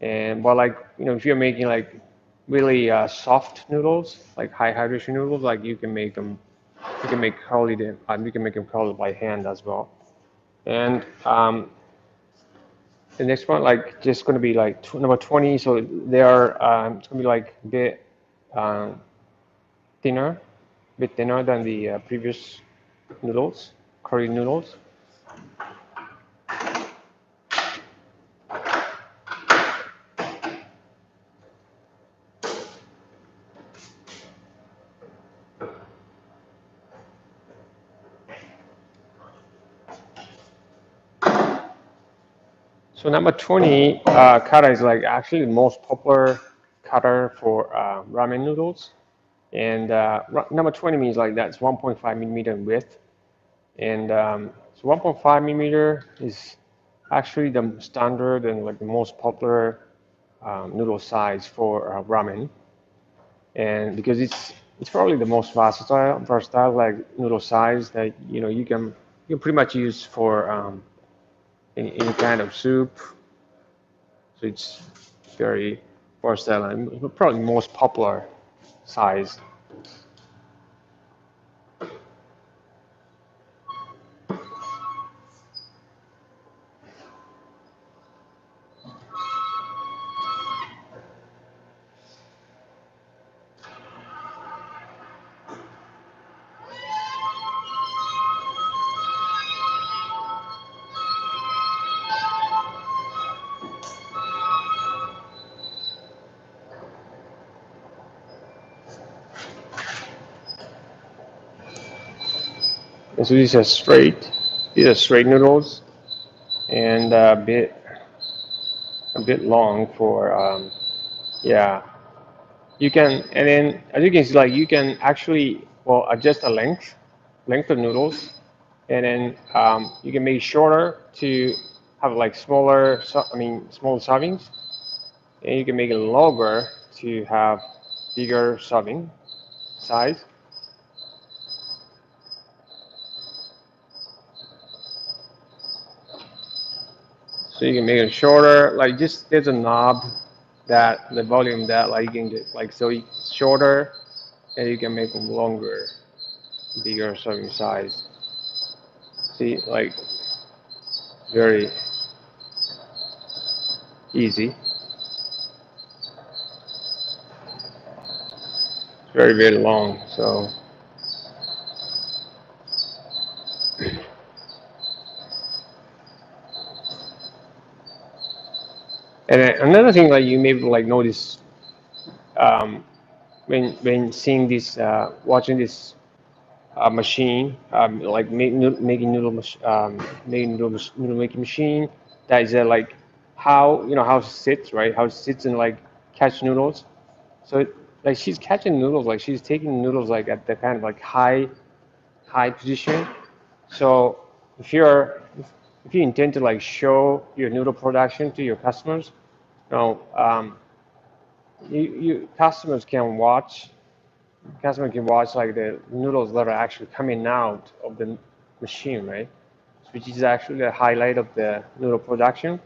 And but like if you're making like really soft noodles, like high hydration noodles, like you can make curly them, you can make them curly by hand as well. And the next one, like, just going to be like number 20. So they are, it's going to be like a bit uh, thinner, bit thinner than the previous noodles, curry noodles. So number 20 kata is like actually the most popular kata for ramen noodles. And number 20 means like that's 1.5 millimeter in width. And so 1.5 millimeter is actually the standard and like the most popular noodle size for ramen, and because it's probably the most versatile like noodle size that you can pretty much use for any kind of soup. So it's very versatile and probably most popular size. And so these are straight noodles, and a bit long for yeah. You can, and then as you can see, like you can actually well adjust the length of noodles, and then you can make it shorter to have like smaller, smaller servings, and you can make it longer to have bigger serving size. So you can make it shorter, like just there's a knob that the volume that like you can get like so it's shorter, and you can make them longer, bigger serving size. See, like very easy, very very long. So and then another thing like you may like notice um, when seeing this watching this machine like making noodle making machine that is like how how it sits right how it sits and like catch noodles. So like she's catching noodles, like she's taking noodles like at the kind of like high position. So if you're if you intend to like show your noodle production to your customers, you know, you customer can watch like the noodles that are actually coming out of the machine, right? Which is actually the highlight of the noodle production.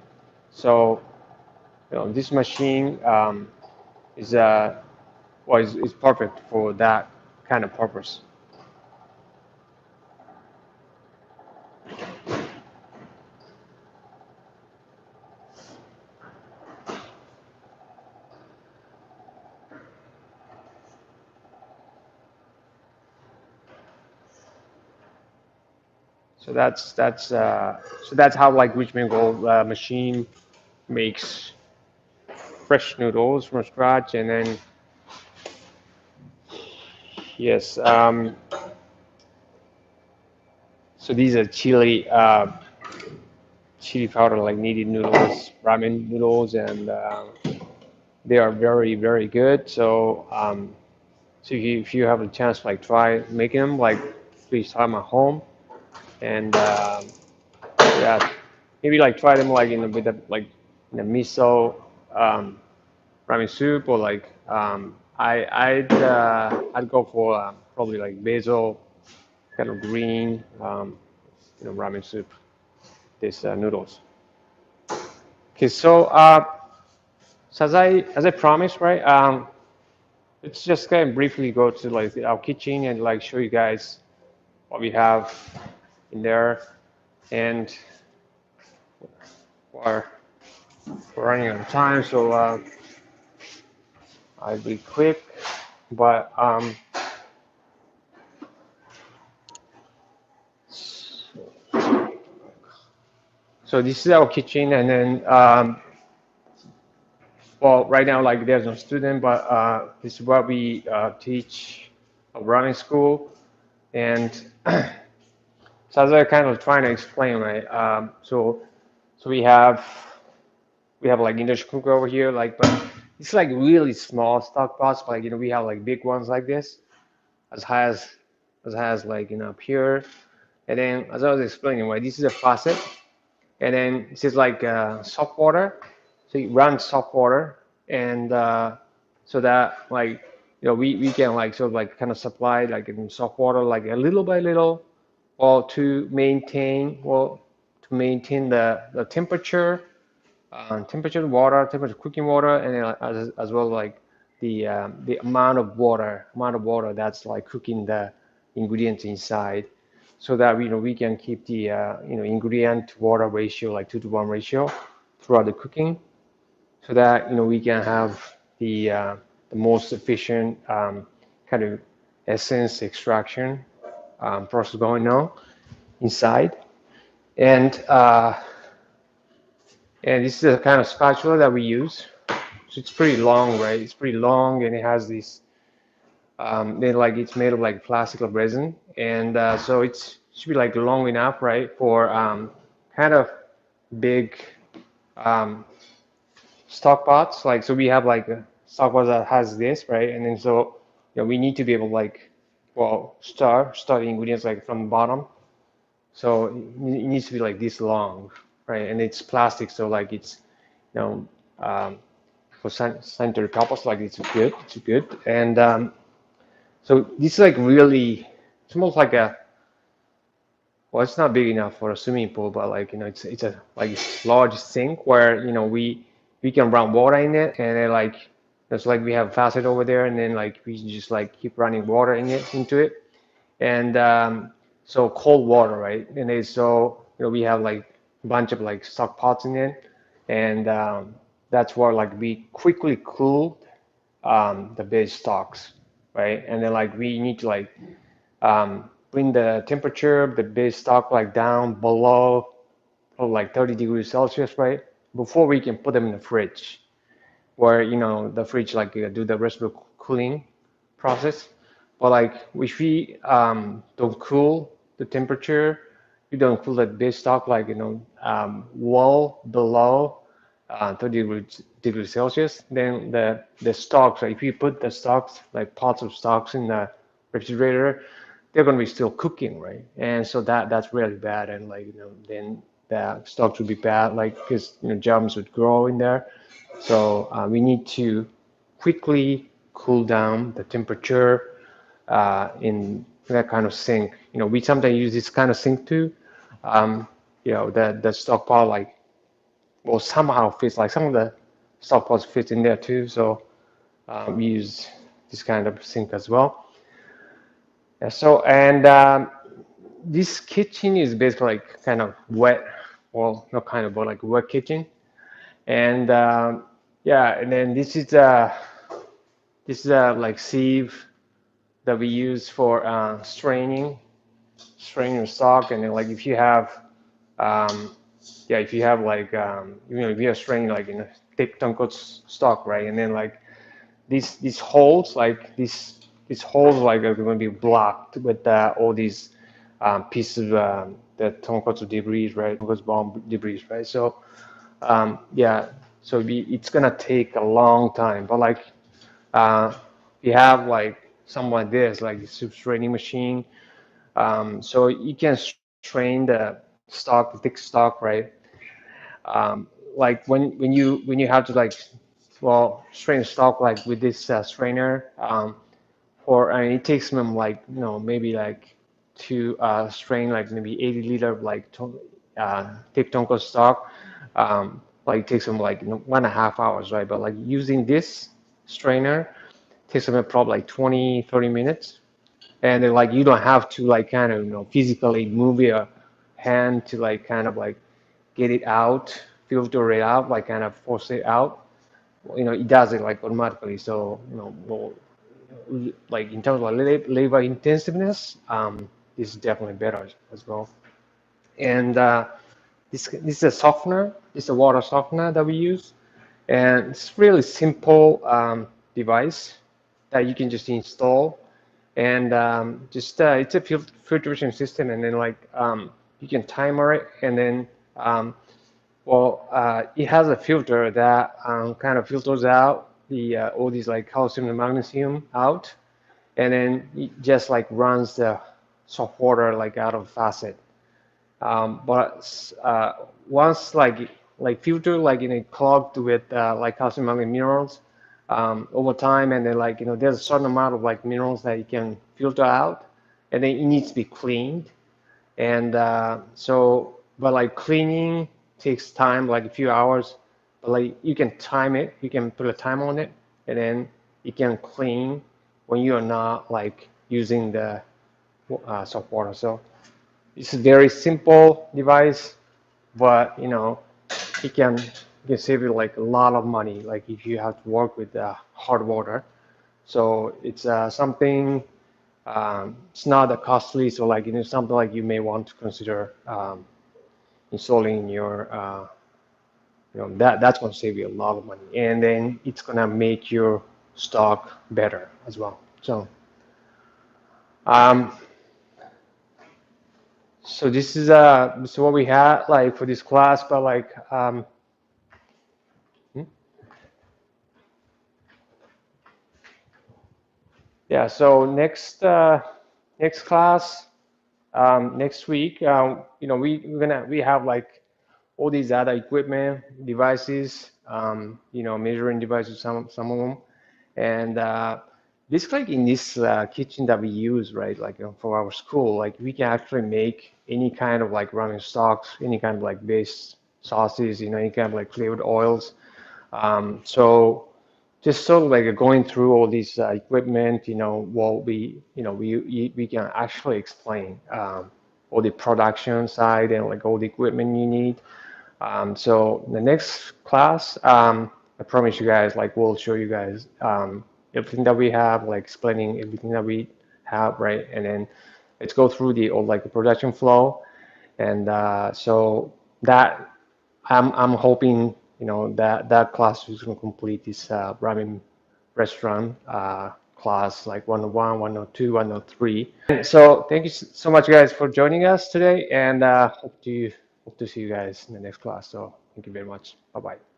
So this machine is is perfect for that kind of purpose. So that's how like Rich Mango machine makes fresh noodles from scratch, and then yes, so these are chili powder like kneaded noodles, ramen noodles, and they are very very good. So so if you have a chance to like try making them, like please try them at home, and yeah, maybe like try them like in a with a like in a miso ramen soup, or like I'd go for probably like basil kind of green ramen soup. These noodles. Okay, so as I promised, right? Let's just kind of briefly go to like our kitchen and like show you guys what we have in there, and we're, we're running out of time, so I'll be quick. But so this is our kitchen, and then well, right now like there's no student, but this is what we teach at running school, and so as I kind of trying to explain, right? So we have like induction cooker over here, like, but it's like really small stock pots. Like, we have like big ones like this, as high as high as like up here. And then as I was explaining, right, this is a faucet, and then this is like soft water. So you run soft water, and so that like we can like sort of like kind of supply like in soft water like a little by little, well to maintain the temperature, temperature of water, temperature of cooking water, and then as well like the amount of water that's like cooking the ingredients inside, so that we can keep the ingredient to water ratio like 2 to 1 ratio throughout the cooking, so that we can have the most efficient kind of essence extraction process going on inside. And uh, and this is the kind of spatula that we use. So it's pretty long, right? It's pretty long, and it has this. Then like it's made of like plastic or resin, and so should be like long enough, right, for kind of big um, stock pots. Like, so we have like a stock pot that has this, right, and then so we need to be able like, well, start the ingredients like from the bottom. So it needs to be like this long, right, and it's plastic, so like it's you know um, for sanitary purpose, like it's good, and so this is like really, it's almost like a, well, it's not big enough for a swimming pool, but like it's a like large sink where we can run water in it, and then like it's like we have a faucet over there, and then like we just like keep running water into it, and so cold water, right? And then so we have like a bunch of like stock pots in it, and that's where like we quickly cool the base stocks, right? And then like we need to like bring the temperature of the base stock like down below like 30 degrees Celsius, right? Before we can put them in the fridge, where the fridge like do the rest of the cooling process. But like if we don't cool the temperature, we don't cool the base stock like well below 30 degrees Celsius, then the stocks, like if you put the stocks like pots of stocks in the refrigerator, they're going to be still cooking, right? And so that's really bad, and like then the stocks would be bad, like because germs would grow in there. So we need to quickly cool down the temperature in that kind of sink. We sometimes use this kind of sink too. The stockpile like well somehow fits, like some of the stockpiles fit in there too. So we use this kind of sink as well. Yeah, so and this kitchen is basically like kind of wet, well not kind of, but like wet kitchen. And yeah, and then this is like sieve that we use for straining the stock. And then like if you have yeah, if you have like if you are straining like in a thick tonkotsu stock, right, and then like these holes, like these holes like are going to be blocked with all these pieces of the tonkotsu debris, right, tonkotsu bomb debris, right. So yeah, so it's gonna take a long time, but like you have like something like this, like a soup straining machine, so you can strain the stock, the thick stock, right? Like when you have to like, well, strain stock like with this strainer, for and it takes them like maybe like to strain like maybe 80 liter of like thick tonko stock, like it takes them like 1.5 hours, right? But like using this strainer takes them probably like 20-30 minutes, and then like you don't have to like kind of physically move your hand to like kind of like get it out, filter it out, like kind of force it out. It does it like automatically. So well, like in terms of labor intensiveness, this is definitely better as well. And this is a softener. This is a water softener that we use, and it's really simple device that you can just install, and just it's a filtration system, and then like you can timer it, and then well, it has a filter that kind of filters out the all these like calcium and magnesium out, and then it just like runs the soft water like out of faucet. But once like filter like clogged with like calcium and minerals over time, and then like there's a certain amount of like minerals that you can filter out, and then it needs to be cleaned. And so, but like cleaning takes time, like a few hours. But like you can time it, you can put a time on it, and then you can clean when you are not like using the soft water. So it's a very simple device, but it can save you like a lot of money, like if you have to work with hard water. So it's something. It's not that costly, so like something like you may want to consider installing in your. That's going to save you a lot of money, and then it's going to make your stock better as well. So um, So this is so what we had like for this class, but like hmm? Yeah. So next class next week, we have like all these other equipment, devices, measuring devices, some of them, and this like in this kitchen that we use, right? Like for our school, like we can actually make any kind of like ramen stocks, any kind of like base sauces, any kind of like flavored oils. So just sort of like going through all these equipment, what we can actually explain all the production side and like all the equipment you need. So the next class, I promise you guys, like we'll show you guys everything that we have, like explaining everything that we have, right? And then let's go through the all like the production flow, and so that I'm hoping that class is going to complete this ramen restaurant class like 101, 102, 103. So thank you so much, guys, for joining us today, and hope to see you guys in the next class. So thank you very much. Bye bye.